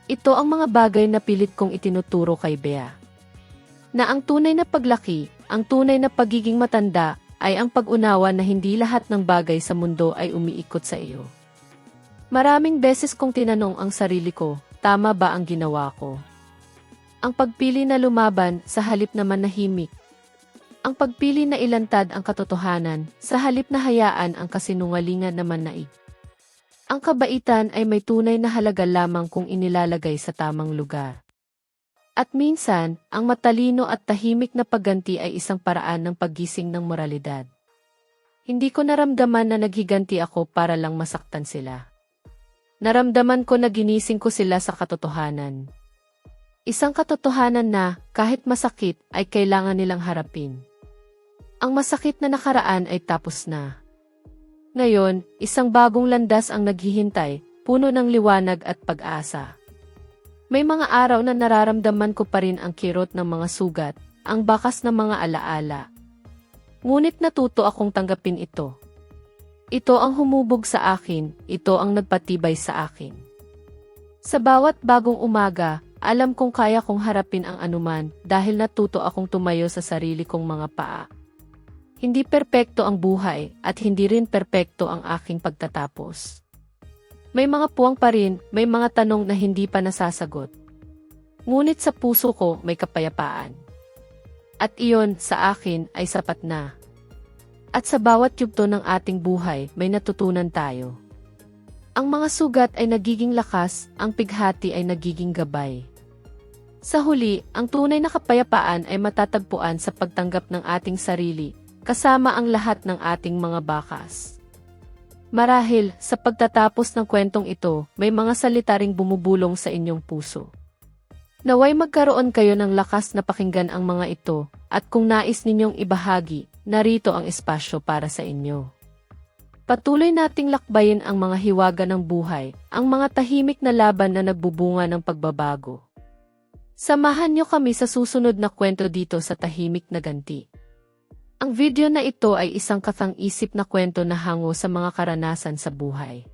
Ito ang mga bagay na pilit kong itinuturo kay Bea. Na ang tunay na paglaki, ang tunay na pagiging matanda, ay ang pag-unawa na hindi lahat ng bagay sa mundo ay umiikot sa iyo. Maraming beses kong tinanong ang sarili ko, tama ba ang ginawa ko? Ang pagpili na lumaban sa halip na manahimik. Ang pagpili na ilantad ang katotohanan, sa halip na hayaan ang kasinungalingan na manaig. Ang kabaitan ay may tunay na halaga lamang kung inilalagay sa tamang lugar. At minsan, ang matalino at tahimik na pagganti ay isang paraan ng paggising ng moralidad. Hindi ko naramdaman na naghiganti ako para lang masaktan sila. Naramdaman ko na ginising ko sila sa katotohanan. Isang katotohanan na, kahit masakit, ay kailangan nilang harapin. Ang masakit na nakaraan ay tapos na. Ngayon, isang bagong landas ang naghihintay, puno ng liwanag at pag-asa. May mga araw na nararamdaman ko pa rin ang kirot ng mga sugat, ang bakas ng mga alaala. Ngunit natuto akong tanggapin ito. Ito ang humubog sa akin, ito ang nagpatibay sa akin. Sa bawat bagong umaga, alam kong kaya kong harapin ang anuman dahil natuto akong tumayo sa sarili kong mga paa. Hindi perpekto ang buhay at hindi rin perpekto ang aking pagtatapos. May mga puwang pa rin, may mga tanong na hindi pa nasasagot. Ngunit sa puso ko may kapayapaan. At iyon sa akin ay sapat na. At sa bawat yugto ng ating buhay may natutunan tayo. Ang mga sugat ay nagiging lakas, ang pighati ay nagiging gabay. Sa huli, ang tunay na kapayapaan ay matatagpuan sa pagtanggap ng ating sarili, kasama ang lahat ng ating mga bakas. Marahil, sa pagtatapos ng kwentong ito, may mga salita ring bumubulong sa inyong puso. Naway magkaroon kayo ng lakas na pakinggan ang mga ito, at kung nais ninyong ibahagi, narito ang espasyo para sa inyo. Patuloy nating lakbayin ang mga hiwaga ng buhay, ang mga tahimik na laban na nagbubunga ng pagbabago. Samahan niyo kami sa susunod na kwento dito sa Tahimik na Ganti. Ang video na ito ay isang katang-isip na kwento na hango sa mga karanasan sa buhay.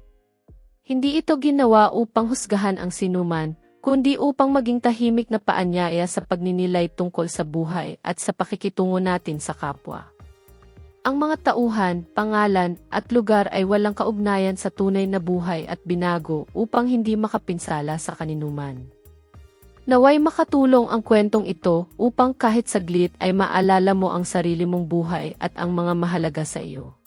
Hindi ito ginawa upang husgahan ang sinuman, kundi upang maging tahimik na paanyaya sa pagninilay tungkol sa buhay at sa pakikitungo natin sa kapwa. Ang mga tauhan, pangalan, at lugar ay walang kaugnayan sa tunay na buhay at binago upang hindi makapinsala sa kaninuman. Naway makatulong ang kwentong ito upang kahit saglit ay maalala mo ang sarili mong buhay at ang mga mahalaga sa iyo.